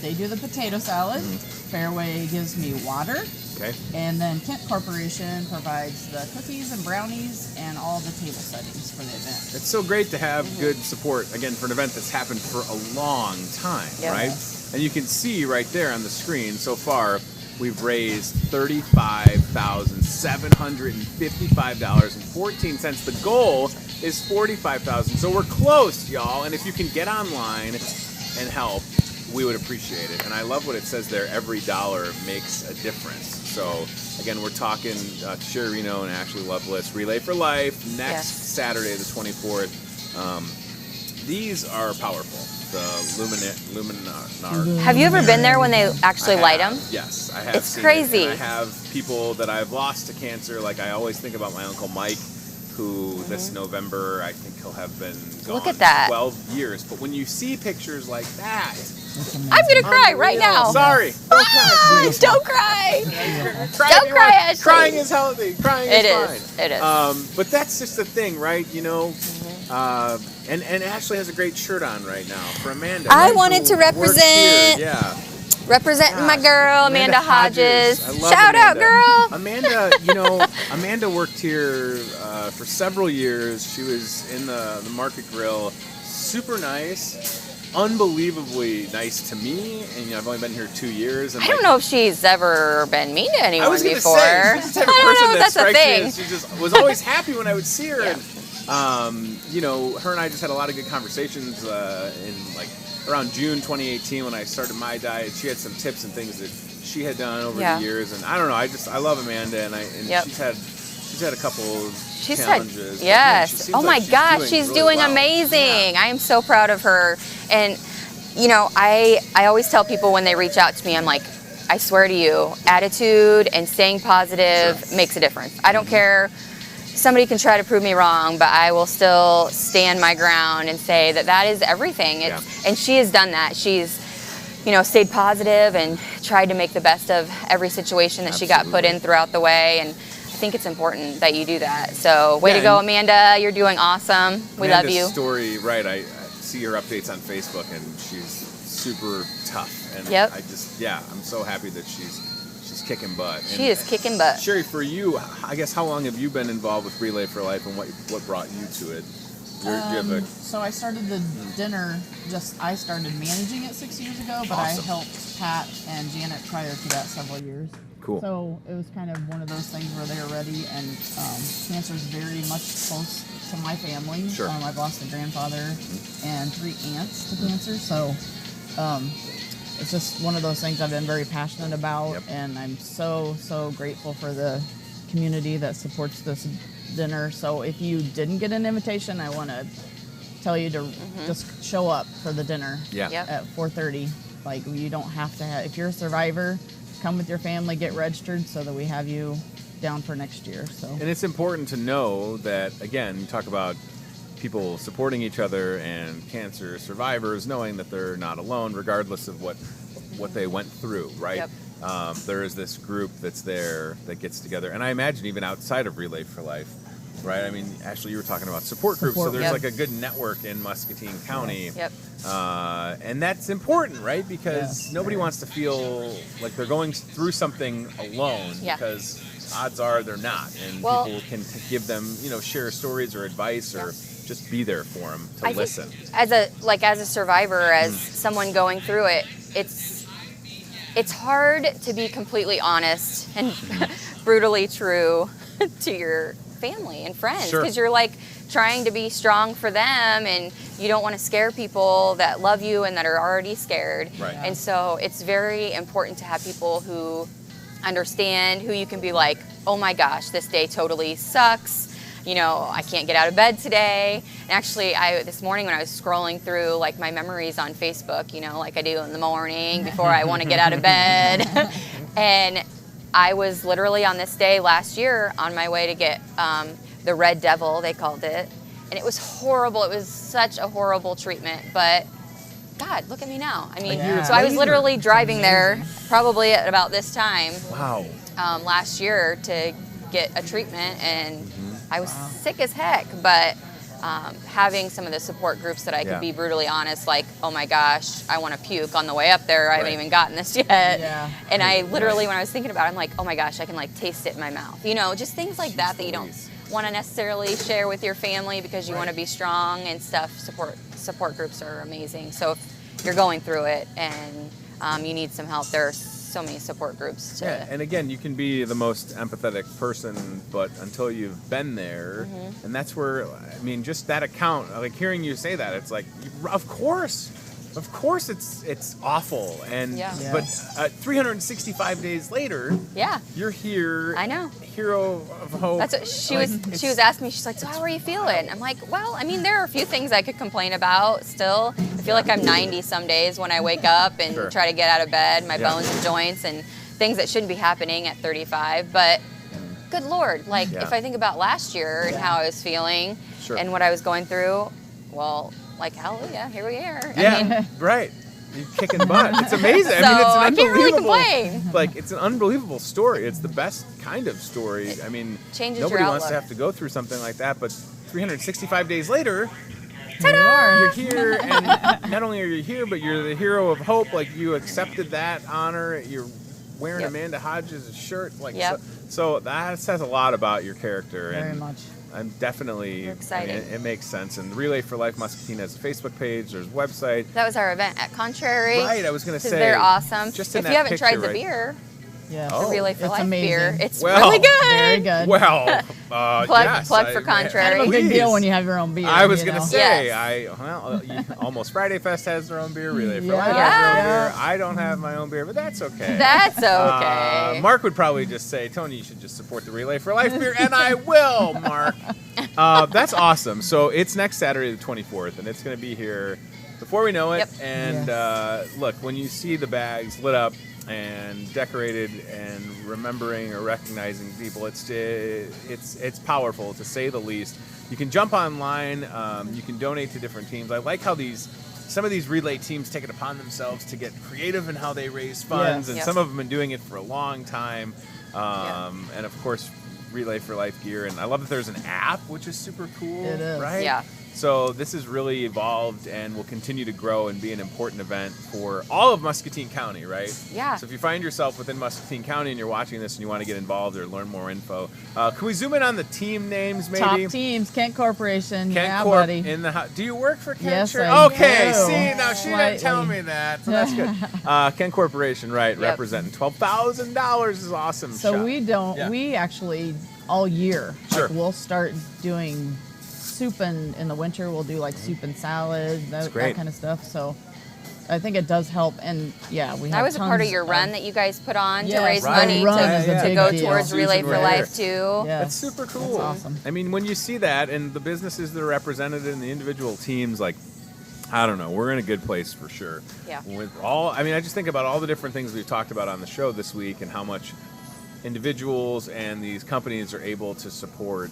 [SPEAKER 6] they do the potato salad. Fairway gives me water.
[SPEAKER 2] Okay.
[SPEAKER 6] And then Kent Corporation provides the cookies and brownies and all the table settings for the event.
[SPEAKER 2] It's so great to have good support, again, for an event that's happened for a long time,
[SPEAKER 5] Yep.
[SPEAKER 2] right? And you can see right there on the screen, so far, we've raised $35,755.14. The goal is $45,000. So we're close, y'all. And if you can get online and help, we would appreciate it. And I love what it says there, every dollar makes a difference. So again, we're talking Sherry Reno and Ashley Lovelace, Relay for Life, next Saturday, the 24th. These are powerful. The Luminar.
[SPEAKER 5] Have you ever been there when they actually light them?
[SPEAKER 2] Yes, I have.
[SPEAKER 5] It's
[SPEAKER 2] seen
[SPEAKER 5] crazy.
[SPEAKER 2] It. And I have people that I've lost to cancer. Like I always think about my Uncle Mike, who this November I think he'll have been gone
[SPEAKER 5] Look at that.
[SPEAKER 2] 12 years. But when you see pictures like that,
[SPEAKER 5] I'm gonna cry right now.
[SPEAKER 2] sorry,
[SPEAKER 5] Don't cry.
[SPEAKER 2] Don't
[SPEAKER 5] cry, Ashley.
[SPEAKER 2] Crying is healthy. Crying
[SPEAKER 5] It
[SPEAKER 2] is
[SPEAKER 5] is.
[SPEAKER 2] fine.
[SPEAKER 5] It is.
[SPEAKER 2] But that's just the thing, right? And Ashley has a great shirt on right now for Amanda.
[SPEAKER 5] I
[SPEAKER 2] right?
[SPEAKER 5] wanted to
[SPEAKER 2] Who works
[SPEAKER 5] represent.
[SPEAKER 2] here. Yeah.
[SPEAKER 5] Representing my girl, Amanda Hodges.
[SPEAKER 2] I love
[SPEAKER 5] Shout out,
[SPEAKER 2] Amanda.
[SPEAKER 5] girl.
[SPEAKER 2] Amanda, Amanda worked here for several years. She was in the Market Grill. Super nice. Unbelievably nice to me. And I've only been here 2 years. And
[SPEAKER 5] I don't know if she's ever been mean to anyone
[SPEAKER 2] I was gonna
[SPEAKER 5] before.
[SPEAKER 2] say, she's the type of
[SPEAKER 5] I don't
[SPEAKER 2] person
[SPEAKER 5] know if
[SPEAKER 2] that
[SPEAKER 5] that's a
[SPEAKER 2] strikes me
[SPEAKER 5] thing.
[SPEAKER 2] as she just was always happy when I would see her.
[SPEAKER 5] Yeah.
[SPEAKER 2] And, her and I just had a lot of good conversations in around June 2018 when I started my diet. She had some tips and things that she had done over the years. And I don't know, I love Amanda, and she's had a couple challenges.
[SPEAKER 5] Yes.
[SPEAKER 2] She seems
[SPEAKER 5] Oh
[SPEAKER 2] like
[SPEAKER 5] my gosh, she's
[SPEAKER 2] really
[SPEAKER 5] doing
[SPEAKER 2] well.
[SPEAKER 5] amazing. I am so proud of her. And I always tell people when they reach out to me, I'm like, I swear to you, attitude and staying positive makes a difference. I don't care. Somebody can try to prove me wrong, but I will still stand my ground and say that is everything. And she has done that. She's, stayed positive and tried to make the best of every situation that she got put in throughout the way. And I think it's important that you do that. So way to go, Amanda. You're doing awesome. We love you.
[SPEAKER 2] Amanda's story, right, I see her updates on Facebook, and she's super tough. And I'm so happy that she's kicking butt.
[SPEAKER 5] She is kicking butt.
[SPEAKER 2] Sherry, for you, I guess, how long have you been involved with Relay for Life, and what brought you to it?
[SPEAKER 6] So I started the dinner. I started managing it 6 years ago, but I helped Pat and Janet prior to that several years.
[SPEAKER 2] Cool.
[SPEAKER 6] So it was kind of one of those things where they were ready, and cancer is very much close to my family.
[SPEAKER 2] Sure.
[SPEAKER 6] I've lost a grandfather and 3 aunts to cancer, so it's just one of those things I've been very passionate about, and I'm so grateful for the community that supports this dinner. So if you didn't get an invitation, I want to tell you to just show up for the dinner at 4:30. Like, you don't have to if you're a survivor, come with your family, get registered so that we have you down for next year. So,
[SPEAKER 2] and it's important to know that, again, you talk about people supporting each other and cancer survivors knowing that they're not alone regardless of what they went through, right? There is this group that's there that gets together, and I imagine even outside of Relay for Life, right? I mean, Ashley, you were talking about support groups, so there's like a good network in Muscatine County. And that's important, right? Because nobody wants to feel like they're going through something alone, because odds are they're not, and people can give them, share stories or advice or just be there for them to listen.
[SPEAKER 5] As a survivor, as someone going through it, it's hard to be completely honest and brutally true to your family and friends, because you're like trying to be strong for them, and you don't want to scare people that love you and that are already scared. And so it's very important to have people who understand, who you can be like, oh my gosh, this day totally sucks. I can't get out of bed today. And actually, this morning when I was scrolling through like my memories on Facebook, like I do in the morning before I want to get out of bed, and I was literally on this day last year on my way to get the Red Devil, they called it, and it was horrible. It was such a horrible treatment, but God, look at me now. I mean, so I was literally driving there probably at about this time last year to get a treatment, and I was sick as heck, but having some of the support groups that I could be brutally honest, like, oh my gosh, I want to puke on the way up there. I haven't even gotten this yet. And I literally, when I was thinking about it, I'm like, oh my gosh, I can like taste it in my mouth. Just things like that you don't want to necessarily share with your family because you want to be strong and stuff. Support groups are amazing. So if you're going through it and you need some help, there's so many support groups.
[SPEAKER 2] And again, you can be the most empathetic person, but until you've been there, and that's where, I mean, just that account, like hearing you say that, it's like, of course it's awful, and but 365 days later, you're here.
[SPEAKER 5] I know.
[SPEAKER 2] Hero of hope.
[SPEAKER 5] That's what she was asking me. She's like, so how are you feeling? I'm like, well, I mean, there are a few things I could complain about still. I feel like I'm 90 some days when I wake up and try to get out of bed, my bones and joints, and things that shouldn't be happening at 35. But good Lord, like if I think about last year and how I was feeling and what I was going through, well, like, hallelujah, here we are. I mean,
[SPEAKER 2] right. You're kicking butt. It's amazing.
[SPEAKER 5] So
[SPEAKER 2] I mean, it's an
[SPEAKER 5] I can't really
[SPEAKER 2] unbelievable.
[SPEAKER 5] complain.
[SPEAKER 2] Like, it's an unbelievable story. It's the best kind of story. I mean,
[SPEAKER 5] changes
[SPEAKER 2] nobody
[SPEAKER 5] your
[SPEAKER 2] wants to
[SPEAKER 5] outlook.
[SPEAKER 2] have to go through something like that, but 365 days later,
[SPEAKER 5] ta-da!
[SPEAKER 2] you're here, and not only are you here, but you're the hero of hope. Like, you accepted that honor. You're wearing Amanda Hodges' shirt. Like, so that says a lot about your character.
[SPEAKER 6] Very much.
[SPEAKER 2] I'm definitely
[SPEAKER 5] excited.
[SPEAKER 2] I mean, it makes sense. And Relay for Life Muscatine has a Facebook page. There's a website.
[SPEAKER 5] That was our event at Contrary.
[SPEAKER 2] Right, I was going to say.
[SPEAKER 5] They're awesome.
[SPEAKER 2] Just
[SPEAKER 5] if you haven't tried the beer, the Relay for Life
[SPEAKER 6] amazing.
[SPEAKER 5] beer, it's
[SPEAKER 2] Well,
[SPEAKER 5] really good.
[SPEAKER 6] Very good.
[SPEAKER 2] Well,
[SPEAKER 5] plug for Contrary.
[SPEAKER 6] Kind of a big
[SPEAKER 2] Please.
[SPEAKER 6] deal when you have your own beer.
[SPEAKER 2] I was going to say,
[SPEAKER 5] Yes.
[SPEAKER 2] Almost Friday Fest has their own beer. Relay for
[SPEAKER 6] Yeah.
[SPEAKER 2] Life has their own beer. I don't have my own beer, but that's okay.
[SPEAKER 5] That's okay.
[SPEAKER 2] Mark would probably just say, Tony, you should just support the Relay for Life beer, and I will, Mark. That's awesome. So it's next Saturday, the 24th, and it's going to be here before we know it. And look, when you see the bags lit up and decorated and remembering or recognizing people, it's powerful, to say the least. You can jump online. You can donate to different teams. I like how some of these relay teams take it upon themselves to get creative in how they raise funds, and some of them have been doing it for a long time. And of course, Relay for Life gear, and I love that there's an app, which is super cool.
[SPEAKER 6] It is.
[SPEAKER 2] Right?
[SPEAKER 5] Yeah.
[SPEAKER 2] So this has really evolved and will continue to grow and be an important event for all of Muscatine County, right?
[SPEAKER 5] Yeah.
[SPEAKER 2] So if you find yourself within Muscatine County and you're watching this and you want to get involved or learn more info, can we zoom in on the team names maybe?
[SPEAKER 6] Top teams, Kent Corporation.
[SPEAKER 2] Kent
[SPEAKER 6] yeah,
[SPEAKER 2] Corp
[SPEAKER 6] buddy.
[SPEAKER 2] in the house. Do you work for Kent?
[SPEAKER 6] Yes,
[SPEAKER 2] Sure.
[SPEAKER 6] I
[SPEAKER 2] Okay,
[SPEAKER 6] do.
[SPEAKER 2] see, now she didn't tell
[SPEAKER 6] Slightly.
[SPEAKER 2] me that, so that's good. Kent Corporation, right, representing $12,000 is awesome.
[SPEAKER 6] So
[SPEAKER 2] shop.
[SPEAKER 6] we actually all year,
[SPEAKER 2] Sure.
[SPEAKER 6] like, we'll start doing soup in the winter. We'll do like soup and salad, that
[SPEAKER 2] great.
[SPEAKER 6] kind of stuff. So I think it does help. And yeah, we have
[SPEAKER 5] That was a part of
[SPEAKER 6] tons
[SPEAKER 5] your run that you guys put on to
[SPEAKER 6] Yes,
[SPEAKER 5] raise
[SPEAKER 6] right.
[SPEAKER 5] money
[SPEAKER 6] Run
[SPEAKER 5] to,
[SPEAKER 6] is a
[SPEAKER 5] to
[SPEAKER 6] big
[SPEAKER 5] go
[SPEAKER 6] deal.
[SPEAKER 5] towards Relay
[SPEAKER 2] Susan
[SPEAKER 5] for
[SPEAKER 2] right
[SPEAKER 5] Life
[SPEAKER 2] here.
[SPEAKER 5] too.
[SPEAKER 6] Yeah.
[SPEAKER 2] That's super cool.
[SPEAKER 6] That's awesome.
[SPEAKER 2] I mean, when you see that and the businesses that are represented in the individual teams, like, I don't know, we're in a good place for sure.
[SPEAKER 5] Yeah.
[SPEAKER 2] With all, I mean, I just think about all the different things we've talked about on the show this week and how much individuals and these companies are able to support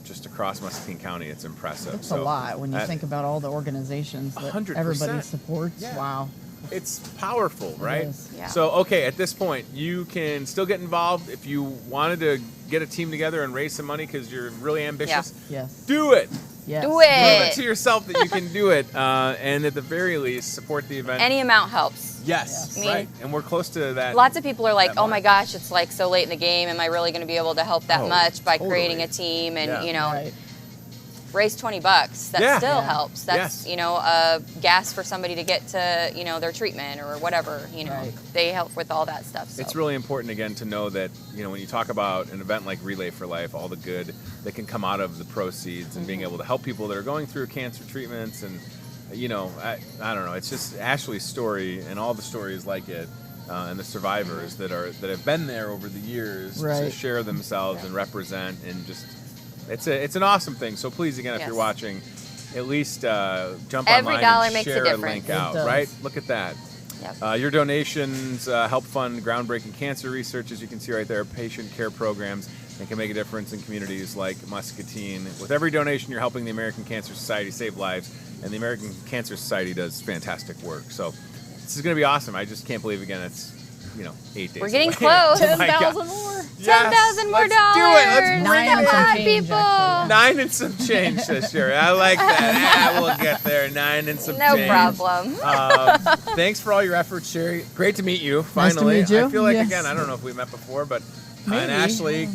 [SPEAKER 2] just across Muscatine County. It's impressive.
[SPEAKER 6] It's a lot when you think about all the organizations that
[SPEAKER 2] 100%.
[SPEAKER 6] everybody supports.
[SPEAKER 2] Yeah.
[SPEAKER 6] Wow.
[SPEAKER 2] It's powerful, right?
[SPEAKER 6] is.
[SPEAKER 5] Yeah.
[SPEAKER 2] So, okay, at this point, you can still get involved if you wanted to get a team together and raise some money because you're really ambitious.
[SPEAKER 6] Yes.
[SPEAKER 2] Do it.
[SPEAKER 6] Yes.
[SPEAKER 5] Do
[SPEAKER 2] Prove it
[SPEAKER 5] it.
[SPEAKER 2] to yourself that you can do it, and at the very least, support the event.
[SPEAKER 5] Any amount helps.
[SPEAKER 2] Yes,
[SPEAKER 5] I mean,
[SPEAKER 2] right. And we're close to that.
[SPEAKER 5] Lots of people are like,
[SPEAKER 2] that
[SPEAKER 5] "Oh my
[SPEAKER 2] mark.
[SPEAKER 5] gosh, it's like so late in the game. Am I really going to be able to help that
[SPEAKER 2] Oh,
[SPEAKER 5] much by
[SPEAKER 2] totally.
[SPEAKER 5] creating a team and
[SPEAKER 2] Yeah.
[SPEAKER 5] you know
[SPEAKER 6] Right.
[SPEAKER 5] raise $20? That
[SPEAKER 2] Yeah.
[SPEAKER 5] still
[SPEAKER 6] Yeah.
[SPEAKER 5] helps. That's
[SPEAKER 2] Yes.
[SPEAKER 5] you know gas for somebody to get to you know their treatment or whatever. You know
[SPEAKER 6] Right.
[SPEAKER 5] they help with all that stuff. So.
[SPEAKER 2] It's really important again to know that when you talk about an event like Relay for Life, all the good that can come out of the proceeds and being able to help people that are going through cancer treatments and I don't know. It's just Ashley's story and all the stories like it. And the survivors that have been there over the years to
[SPEAKER 6] Right.
[SPEAKER 2] share themselves and represent and just it's an awesome thing. So please again, if
[SPEAKER 5] Yes.
[SPEAKER 2] you're watching, at least jump
[SPEAKER 5] Every
[SPEAKER 2] online
[SPEAKER 5] dollar
[SPEAKER 2] and
[SPEAKER 5] makes a
[SPEAKER 2] share a
[SPEAKER 5] difference.
[SPEAKER 2] link
[SPEAKER 6] It
[SPEAKER 2] out.
[SPEAKER 6] does.
[SPEAKER 2] Right? Look at that.
[SPEAKER 5] Yep.
[SPEAKER 2] Your donations help fund groundbreaking cancer research, as you can see right there, patient care programs, and can make a difference in communities like Muscatine. With every donation, you're helping the American Cancer Society save lives, and the American Cancer Society does fantastic work. So this is going to be awesome. I just can't believe, again, it's 8 days
[SPEAKER 5] We're getting
[SPEAKER 2] away.
[SPEAKER 5] close.
[SPEAKER 2] Oh my God.
[SPEAKER 6] 10,000 more.
[SPEAKER 2] Yes,
[SPEAKER 5] 10,000 more
[SPEAKER 2] let's
[SPEAKER 5] dollars.
[SPEAKER 2] do it. Let's bring
[SPEAKER 6] Nine
[SPEAKER 2] it
[SPEAKER 6] and some
[SPEAKER 2] in.
[SPEAKER 6] change,
[SPEAKER 5] people.
[SPEAKER 6] actually.
[SPEAKER 2] 9 and some change, says Sherry. I like that. We'll get there. 9 and some
[SPEAKER 5] No
[SPEAKER 2] change.
[SPEAKER 5] problem.
[SPEAKER 2] Thanks for all your efforts, Sherry. Great to meet you.
[SPEAKER 6] Nice to
[SPEAKER 2] Finally,
[SPEAKER 6] meet you.
[SPEAKER 2] I feel like
[SPEAKER 6] Yes.
[SPEAKER 2] again, I don't know if we met before, but and
[SPEAKER 6] Maybe.
[SPEAKER 2] Ashley,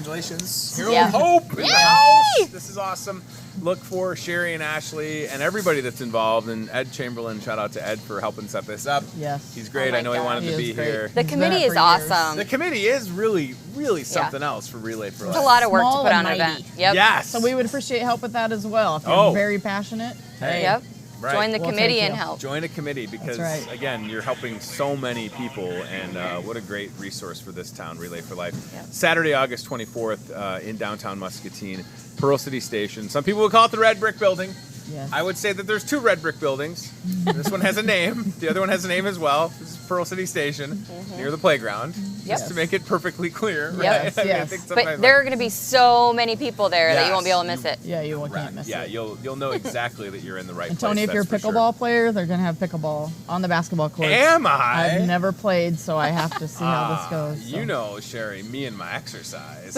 [SPEAKER 2] congratulations. Hero
[SPEAKER 5] Yeah.
[SPEAKER 2] of Hope in the
[SPEAKER 5] Yay!
[SPEAKER 2] house. This is awesome. Look for Sherry and Ashley and everybody that's involved. And Ed Chamberlain, shout out to Ed for helping set this up.
[SPEAKER 6] Yes.
[SPEAKER 2] He's great.
[SPEAKER 5] Oh my
[SPEAKER 2] I know he
[SPEAKER 5] God.
[SPEAKER 2] wanted
[SPEAKER 6] He
[SPEAKER 2] to
[SPEAKER 6] is
[SPEAKER 2] be
[SPEAKER 6] great.
[SPEAKER 2] here.
[SPEAKER 5] The
[SPEAKER 6] He's
[SPEAKER 5] committee
[SPEAKER 6] done it
[SPEAKER 5] is
[SPEAKER 6] for years.
[SPEAKER 5] awesome.
[SPEAKER 2] The committee is really, really something else for Relay for Life.
[SPEAKER 5] It's a lot of work
[SPEAKER 6] Small
[SPEAKER 5] to put
[SPEAKER 6] and
[SPEAKER 5] on an
[SPEAKER 6] mighty.
[SPEAKER 5] event. Yep.
[SPEAKER 2] Yes.
[SPEAKER 6] So we would appreciate help with that as well. If you're
[SPEAKER 2] Oh.
[SPEAKER 6] very passionate.
[SPEAKER 2] Hey.
[SPEAKER 5] Yep.
[SPEAKER 2] Right.
[SPEAKER 5] Join the
[SPEAKER 6] We'll
[SPEAKER 5] committee
[SPEAKER 6] take
[SPEAKER 5] and
[SPEAKER 6] you.
[SPEAKER 5] help.
[SPEAKER 2] Join a committee because,
[SPEAKER 6] right.
[SPEAKER 2] again, you're helping so many people, and what a great resource for this town, Relay for Life.
[SPEAKER 5] Yep.
[SPEAKER 2] Saturday, August 24th, in downtown Muscatine, Pearl City Station. Some people would call it the Red Brick Building.
[SPEAKER 6] Yes.
[SPEAKER 2] I would say that there's 2 red brick buildings. This one has a name. The other one has a name as well. This is Pearl City Station, near the playground. Just to make it perfectly clear, right?
[SPEAKER 6] Yes,
[SPEAKER 2] I mean, I
[SPEAKER 6] yes.
[SPEAKER 2] think
[SPEAKER 5] But
[SPEAKER 2] sometimes,
[SPEAKER 5] there are going to be so many people there that you won't be able to miss
[SPEAKER 2] Yes,
[SPEAKER 5] it.
[SPEAKER 6] Yeah, you
[SPEAKER 2] Correct.
[SPEAKER 6] can't miss
[SPEAKER 2] Yeah,
[SPEAKER 6] it.
[SPEAKER 2] you'll know exactly that you're in the right
[SPEAKER 6] And
[SPEAKER 2] place.
[SPEAKER 6] Tony, if you're a
[SPEAKER 2] that's for
[SPEAKER 6] pickleball player, they're gonna have pickleball on the basketball court.
[SPEAKER 2] Sure. Am I?
[SPEAKER 6] I've never played, so I have to see how this goes. so.
[SPEAKER 2] You know, Sherry, me and my exercise.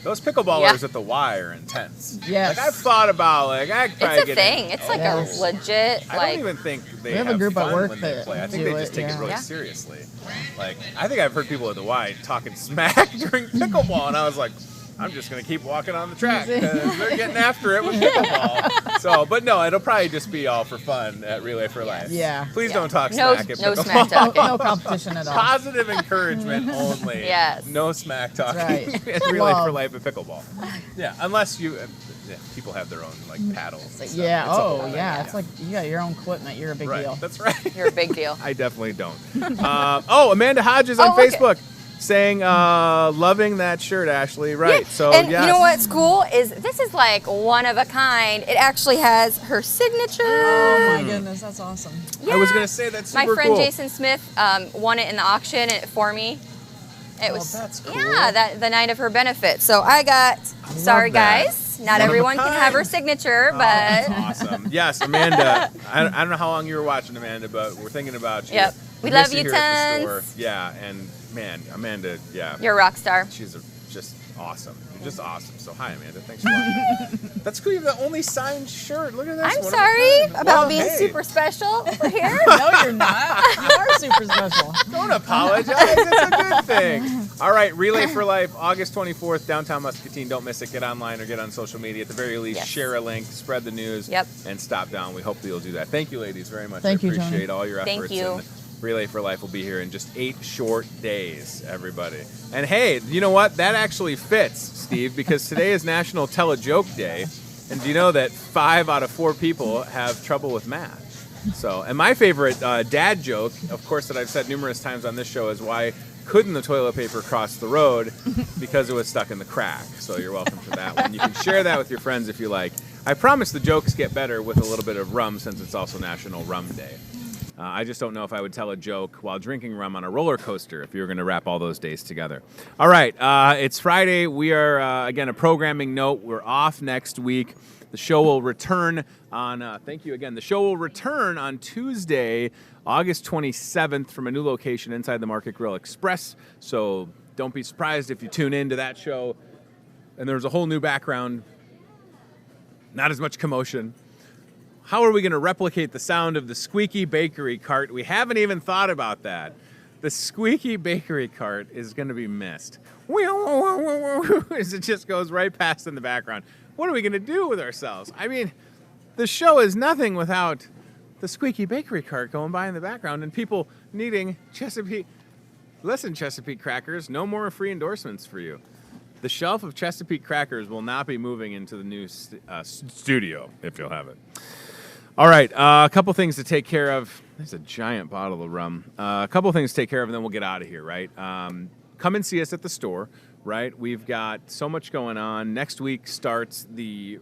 [SPEAKER 2] Those pickleballers at the Y are intense.
[SPEAKER 6] Yes.
[SPEAKER 2] Like I've thought about, I could probably
[SPEAKER 5] It's a
[SPEAKER 2] get
[SPEAKER 5] thing.
[SPEAKER 2] in.
[SPEAKER 5] It's like
[SPEAKER 6] Yes.
[SPEAKER 5] a legit
[SPEAKER 2] I
[SPEAKER 5] like.
[SPEAKER 2] don't even think they
[SPEAKER 6] We have a group at
[SPEAKER 2] fun
[SPEAKER 6] work
[SPEAKER 2] when they
[SPEAKER 6] that
[SPEAKER 2] play. I think
[SPEAKER 6] do
[SPEAKER 2] they just
[SPEAKER 6] it,
[SPEAKER 2] take it
[SPEAKER 6] yeah.
[SPEAKER 2] really
[SPEAKER 5] Yeah.
[SPEAKER 2] seriously. Like I think I've heard people at the Y talking smack during pickleball, and I was like, I'm just gonna keep walking on the track because they're getting after it with pickleball. So, but no, it'll probably just be all for fun at Relay for Life.
[SPEAKER 6] Yeah.
[SPEAKER 2] Please
[SPEAKER 5] Yeah.
[SPEAKER 2] don't talk
[SPEAKER 5] No-
[SPEAKER 2] smack at
[SPEAKER 5] no
[SPEAKER 2] pickleball.
[SPEAKER 5] smack
[SPEAKER 6] No,
[SPEAKER 5] talking.
[SPEAKER 6] no competition at all.
[SPEAKER 2] Positive encouragement only.
[SPEAKER 5] Yes.
[SPEAKER 2] No smack talking.
[SPEAKER 6] right.
[SPEAKER 2] at Relay for
[SPEAKER 6] Love.
[SPEAKER 2] Life at pickleball. Yeah, unless you, people have their own like paddles. and stuff.
[SPEAKER 6] Yeah.
[SPEAKER 2] It's a whole
[SPEAKER 6] Oh,
[SPEAKER 2] thing,
[SPEAKER 6] yeah. It's like you got your own equipment. You're a big
[SPEAKER 2] right.
[SPEAKER 6] deal.
[SPEAKER 2] That's right.
[SPEAKER 5] You're a big deal.
[SPEAKER 2] I definitely don't. Amanda Hodges on
[SPEAKER 5] Oh, okay.
[SPEAKER 2] Facebook saying, loving that shirt, Ashley. Right.
[SPEAKER 5] Yeah.
[SPEAKER 2] So,
[SPEAKER 5] and
[SPEAKER 2] yes.
[SPEAKER 5] you know what's cool is this is like one of a kind. It actually has her signature.
[SPEAKER 6] Oh my goodness, that's awesome.
[SPEAKER 2] I was going to say that's
[SPEAKER 5] My
[SPEAKER 2] super
[SPEAKER 5] friend
[SPEAKER 2] cool.
[SPEAKER 5] Jason Smith won it in the auction for me. It was
[SPEAKER 2] that's cool.
[SPEAKER 5] the night of her benefit. So I got. Sorry
[SPEAKER 2] that.
[SPEAKER 5] guys, not
[SPEAKER 2] One of a
[SPEAKER 5] everyone can have her
[SPEAKER 2] kind.
[SPEAKER 5] signature,
[SPEAKER 2] Oh,
[SPEAKER 5] but
[SPEAKER 2] that's awesome. Yes, Amanda. I don't know how long you were watching, Amanda, but we're thinking about you.
[SPEAKER 5] Yep. We
[SPEAKER 2] miss
[SPEAKER 5] love you
[SPEAKER 2] here at the
[SPEAKER 5] tons.
[SPEAKER 2] store. Yeah, and man, Amanda, yeah.
[SPEAKER 5] you're a rock star.
[SPEAKER 2] She's just Awesome. You're just awesome. So hi, Amanda. Thanks for watching. That's cool. You have the only signed shirt. Look at this.
[SPEAKER 5] I'm sorry about being super special for here.
[SPEAKER 6] No, you're not. You are super special.
[SPEAKER 2] Don't apologize. It's a good thing. All right, Relay for Life, August 24th, downtown Muscatine. Don't miss it. Get online or get on social media. At the very least, share a link, spread the news, and stop down. We hope that you'll do that. Thank you, ladies, very much.
[SPEAKER 6] Thank you,
[SPEAKER 2] I appreciate
[SPEAKER 6] Tony.
[SPEAKER 2] all your efforts.
[SPEAKER 5] Thank you.
[SPEAKER 2] And Relay for Life will be here in just 8 short days, everybody. And hey, you know what? That actually fits, Steve, because today is National Tell a Joke Day. And do you know that 5 out of 4 people have trouble with math? So, and my favorite dad joke, of course, that I've said numerous times on this show is why couldn't the toilet paper cross the road? Because it was stuck in the crack. So you're welcome for that one. You can share that with your friends if you like. I promise the jokes get better with a little bit of rum since it's also National Rum Day. I just don't know if I would tell a joke while drinking rum on a roller coaster if you were going to wrap all those days together. All right, it's Friday. We are, again, a programming note. We're off next week. The show will return on, thank you again, the show will return on Tuesday, August 27th from a new location inside the Market Grill Express. So don't be surprised if you tune into that show and there's a whole new background, not as much commotion. How are we going to replicate the sound of the squeaky bakery cart? We haven't even thought about that. The squeaky bakery cart is going to be missed. As it just goes right past in the background. What are we going to do with ourselves? I mean, the show is nothing without the squeaky bakery cart going by in the background and people needing Chesapeake. Listen, Chesapeake crackers, no more free endorsements for you. The shelf of Chesapeake crackers will not be moving into the new studio, if you'll have it. All right, a couple things to take care of. There's a giant bottle of rum. A couple things to take care of, and then we'll get out of here, right? Come and see us at the store, right? We've got so much going on. Next week starts the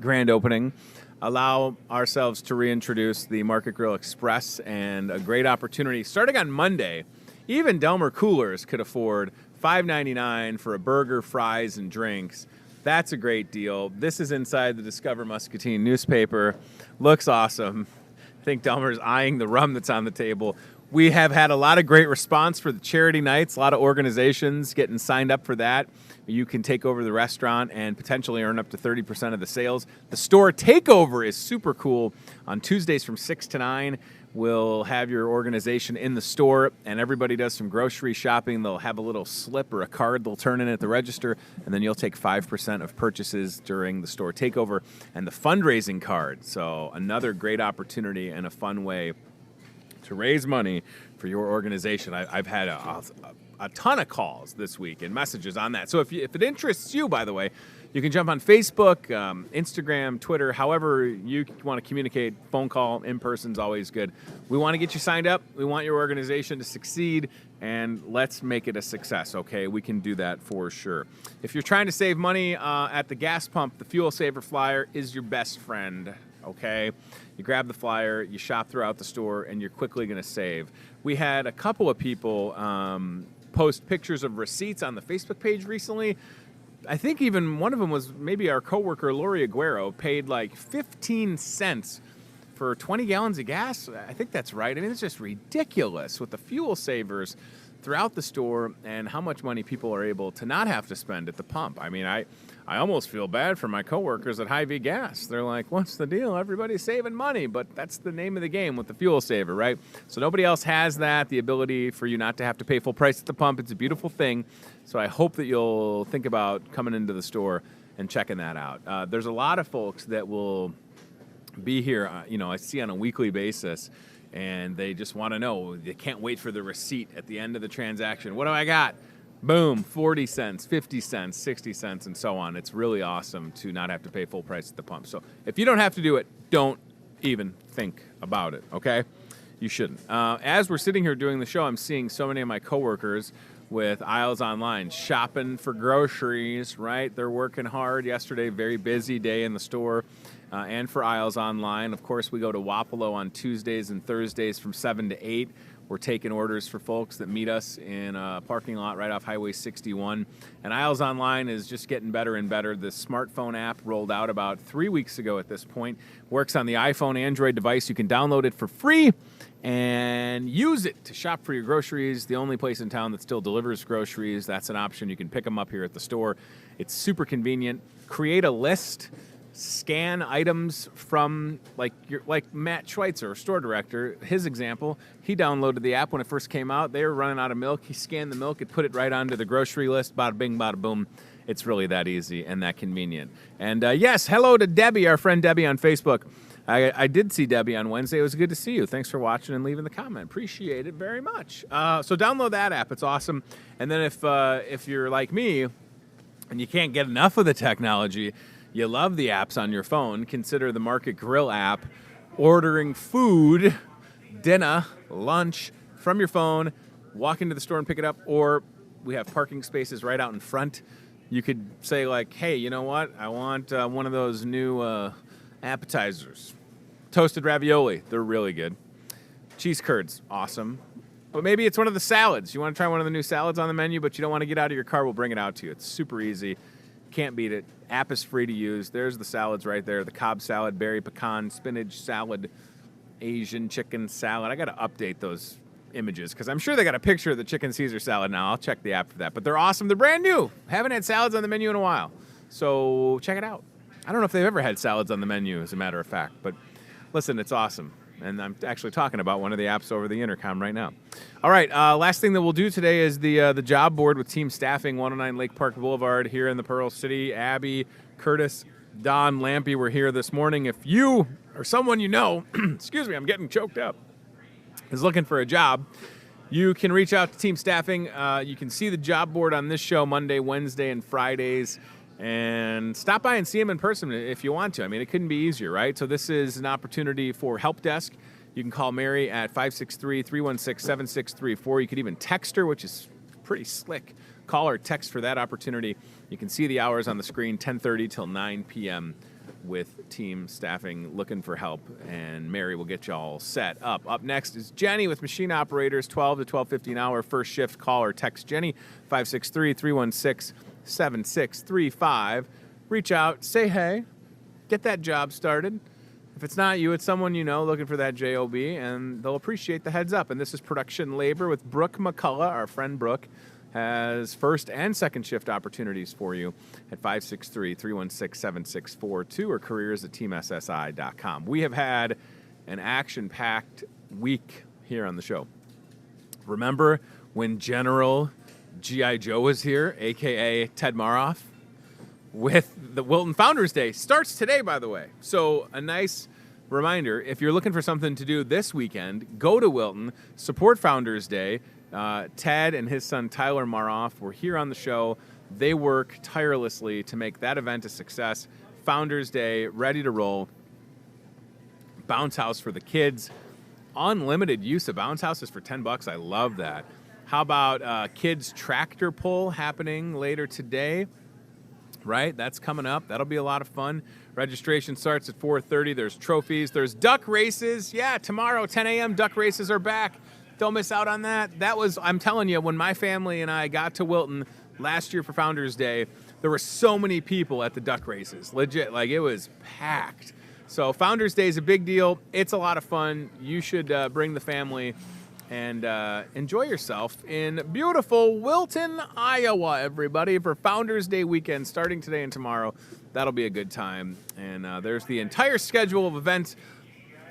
[SPEAKER 2] grand opening. Allow ourselves to reintroduce the Market Grill Express and a great opportunity. Starting on Monday, even Delmer Coolers could afford $5.99 for a burger, fries, and drinks. That's a great deal. This is inside the Discover Muscatine newspaper. Looks awesome. I think Delmer's eyeing the rum that's on the table. We have had a lot of great response for the charity nights, a lot of organizations getting signed up for that. You can take over the restaurant and potentially earn up to 30% of the sales. The store takeover is super cool. On Tuesdays from 6 to 9, we'll have your organization in the store, and everybody does some grocery shopping. They'll have a little slip or a card they'll turn in at the register, and then you'll take 5% of purchases during the store takeover and the fundraising card. So another great opportunity and a fun way to raise money for your organization. I've had a ton of calls this week and messages on that. So if it interests you, by the way, you can jump on Facebook, Instagram, Twitter, however you want to communicate. Phone call, in person is always good. We want to get you signed up. We want your organization to succeed, and let's make it a success, okay? We can do that for sure. If you're trying to save money at the gas pump, the Fuel Saver Flyer is your best friend, okay? You grab the flyer, you shop throughout the store, and you're quickly going to save. We had a couple of people post pictures of receipts on the Facebook page recently. I think even one of them was maybe our coworker, Lori Aguero, paid like 15 cents for 20 gallons of gas. I think that's right. I mean, it's just ridiculous with the fuel savers throughout the store and how much money people are able to not have to spend at the pump. I mean, I almost feel bad for my coworkers at Hy-Vee Gas. They're like, what's the deal? Everybody's saving money, but that's the name of the game with the fuel saver, right? So nobody else has that, the ability for you not to have to pay full price at the pump. It's a beautiful thing. So I hope that you'll think about coming into the store and checking that out. There's a lot of folks that will be here, I see on a weekly basis, and they just want to know. They can't wait for the receipt at the end of the transaction. What do I got? Boom, 40 cents, 50 cents, 60 cents, and so on. It's really awesome to not have to pay full price at the pump. So if you don't have to do it, don't even think about it, okay? You shouldn't. As we're sitting here doing the show, I'm seeing so many of my coworkers with Aisles Online shopping for groceries, right? They're working hard. Yesterday, very busy day in the store and for Aisles Online. Of course, we go to Wapello on Tuesdays and Thursdays from 7 to 8. We're taking orders for folks that meet us in a parking lot right off Highway 61. And Aisles Online is just getting better and better. The smartphone app rolled out about 3 weeks ago at this point. Works on the iPhone, Android device. You can download it for free and use it to shop for your groceries. The only place in town that still delivers groceries. That's an option. You can pick them up here at the store. It's super convenient. Create a list. Scan items from like Matt Schweitzer, store director. His example, he downloaded the app when it first came out. They were running out of milk. He scanned the milk. It put it right onto the grocery list. Bada bing, bada boom. It's really that easy and that convenient. And yes, hello to Debbie, our friend Debbie on Facebook. I did see Debbie on Wednesday. It was good to see you. Thanks for watching and leaving the comment. Appreciate it very much. So download that app. It's awesome. And then if you're like me and you can't get enough of the technology, you love the apps on your phone, consider the Market Grill app. Ordering food, dinner, lunch from your phone, walk into the store and pick it up, or we have parking spaces right out in front. You could say like, hey, you know what? I want one of those new appetizers. Toasted ravioli, they're really good. Cheese curds, awesome. But maybe it's one of the salads. You want to try one of the new salads on the menu, but you don't want to get out of your car, we'll bring it out to you. It's super easy. Can't beat it. App is free to use. There's the salads right there. The Cobb salad, berry pecan, spinach salad, Asian chicken salad. I got to update those images because I'm sure they got a picture of the chicken Caesar salad now. I'll check the app for that. But they're awesome. They're brand new. Haven't had salads on the menu in a while. So check it out. I don't know if they've ever had salads on the menu, as a matter of fact. But listen, it's awesome. And I'm actually talking about one of the apps over the intercom right now. All right, last thing that we'll do today is the job board with team staffing, 109 Lake Park Boulevard here in the Pearl City. Abby, Curtis, Don, Lampy were here this morning. If you or someone you know, excuse me, I'm getting choked up, is looking for a job, you can reach out to team staffing. You can see the job board on this show Monday, Wednesday, and Fridays. And stop by and see them in person if you want to. I mean, it couldn't be easier, right? So this is an opportunity for help desk. You can call Mary at 563-316-7634. You could even text her, which is pretty slick. Call or text for that opportunity. You can see the hours on the screen, 10:30 till 9 p.m. with team staffing looking for help. And Mary will get you all set up. Up next is Jenny with machine operators, 12 to 12:50 an hour. First shift, call or text Jenny, 563-316-7635. Reach out, say hey, get that job started. If it's not you, it's someone you know looking for that job, and they'll appreciate the heads up. And this is production labor with Brooke McCullough. Our friend Brooke has first and second shift opportunities for you at 563-316-7642 or careers@teamssi.com. We have had an action-packed week here on the show. Remember when General G.I. Joe was here, a.k.a. Ted Maroff, with the Wilton Founders Day. Starts today, by the way. So a nice reminder, if you're looking for something to do this weekend, go to Wilton, support Founders Day. Ted and his son Tyler Maroff were here on the show. They work tirelessly to make that event a success. Founders Day, ready to roll. Bounce house for the kids. Unlimited use of bounce houses for $10. I love that. How about kids tractor pull happening later today? Right, that's coming up. That'll be a lot of fun. Registration starts at 4:30. There's trophies. There's duck races. Yeah, tomorrow, 10 a.m., duck races are back. Don't miss out on that. That was, I'm telling you, when my family and I got to Wilton last year for Founders Day, there were so many people at the duck races. Legit, like it was packed. So Founders Day is a big deal. It's a lot of fun. You should bring the family and enjoy yourself in beautiful Wilton, Iowa, everybody, for Founders Day weekend starting today and tomorrow. That'll be a good time. And there's the entire schedule of events.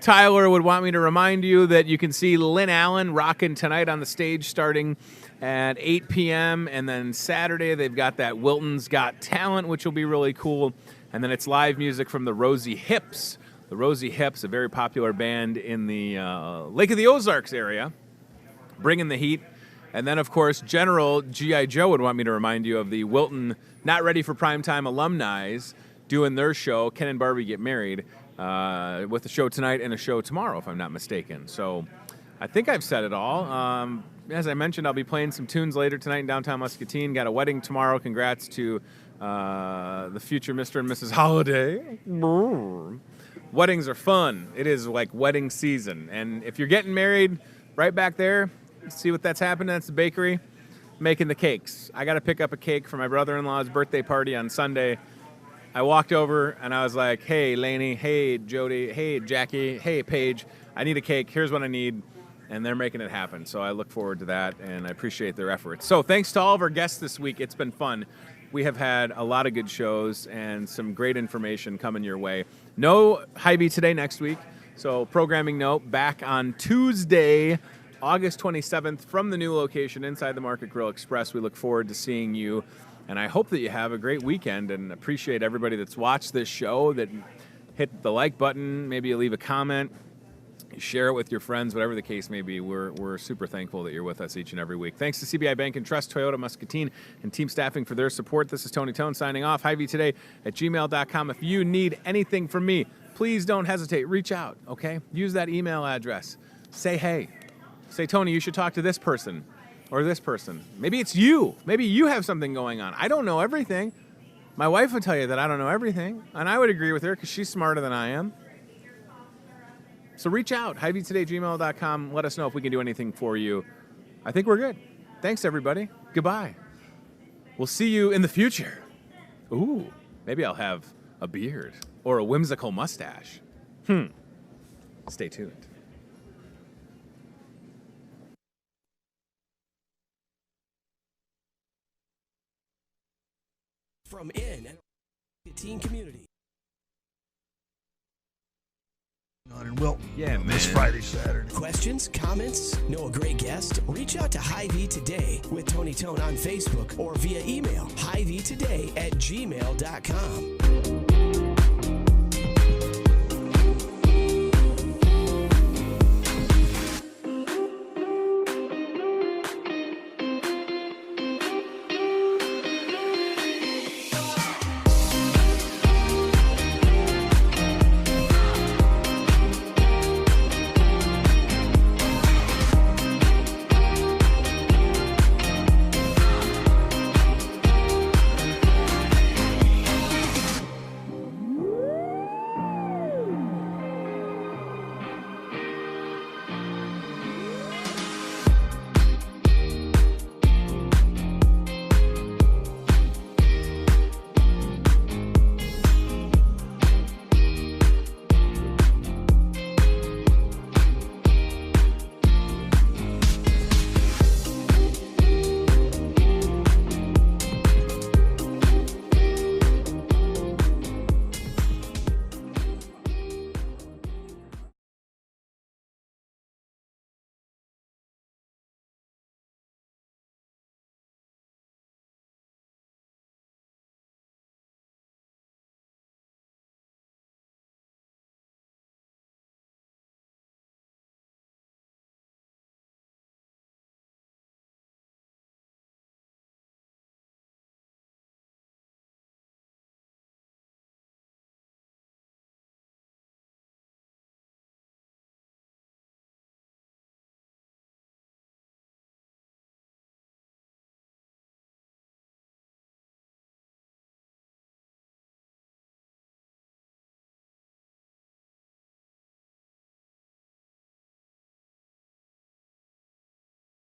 [SPEAKER 2] Tyler would want me to remind you that you can see Lynn Allen rocking tonight on the stage starting at 8 p.m. And then Saturday, they've got that Wilton's Got Talent, which will be really cool. And then it's live music from the Rosie Hips. The Rosie Hips, a very popular band in the Lake of the Ozarks area, bringing the heat. And then, of course, General G.I. Joe would want me to remind you of the Wilton Not Ready for Primetime alumni doing their show, Ken and Barbie Get Married, with a show tonight and a show tomorrow, if I'm not mistaken. So I think I've said it all. As I mentioned, I'll be playing some tunes later tonight in downtown Muscatine. Got a wedding tomorrow. Congrats to the future Mr. and Mrs. Holiday. Weddings are fun. It is like wedding season. And if you're getting married, right back there. See what that's happening? That's the bakery making the cakes. I got to pick up a cake for my brother-in-law's birthday party on Sunday. I walked over and I was like, hey, Lainey, hey, Jody, hey, Jackie, hey, Paige, I need a cake. Here's what I need. And they're making it happen. So I look forward to that, and I appreciate their efforts. So thanks to all of our guests this week. It's been fun. We have had a lot of good shows and some great information coming your way. No Hy-Vee Today next week. So programming note, back on Tuesday, August 27th from the new location inside the Market Grill Express. We look forward to seeing you, and I hope that you have a great weekend, and appreciate everybody that's watched this show, that hit the like button, maybe you leave a comment, you share it with your friends, whatever the case may be. We're super thankful that you're with us each and every week. Thanks to CBI Bank and Trust, Toyota, Muscatine, and Team Staffing for their support. This is Tony Tone signing off. Hy-Vee Today at gmail.com. If you need anything from me, please don't hesitate. Reach out, okay? Use that email address. Say hey. Say, Tony, you should talk to this person or this person. Maybe it's you. Maybe you have something going on. I don't know everything. My wife would tell you that I don't know everything, and I would agree with her because she's smarter than I am. So reach out, Hy-Vee@gmail.com. Let us know if we can do anything for you. I think we're good. Thanks, everybody. Goodbye. We'll see you in the future. Ooh, maybe I'll have a beard or a whimsical mustache. Stay tuned.
[SPEAKER 1] From in the teen community.
[SPEAKER 7] On in Wilton.
[SPEAKER 2] Yeah, man.
[SPEAKER 7] This Friday, Saturday.
[SPEAKER 1] Questions, comments, know a great guest? Reach out to Hy-Vee Today with Tony Tone on Facebook or via email, Hy-Vee@gmail.com.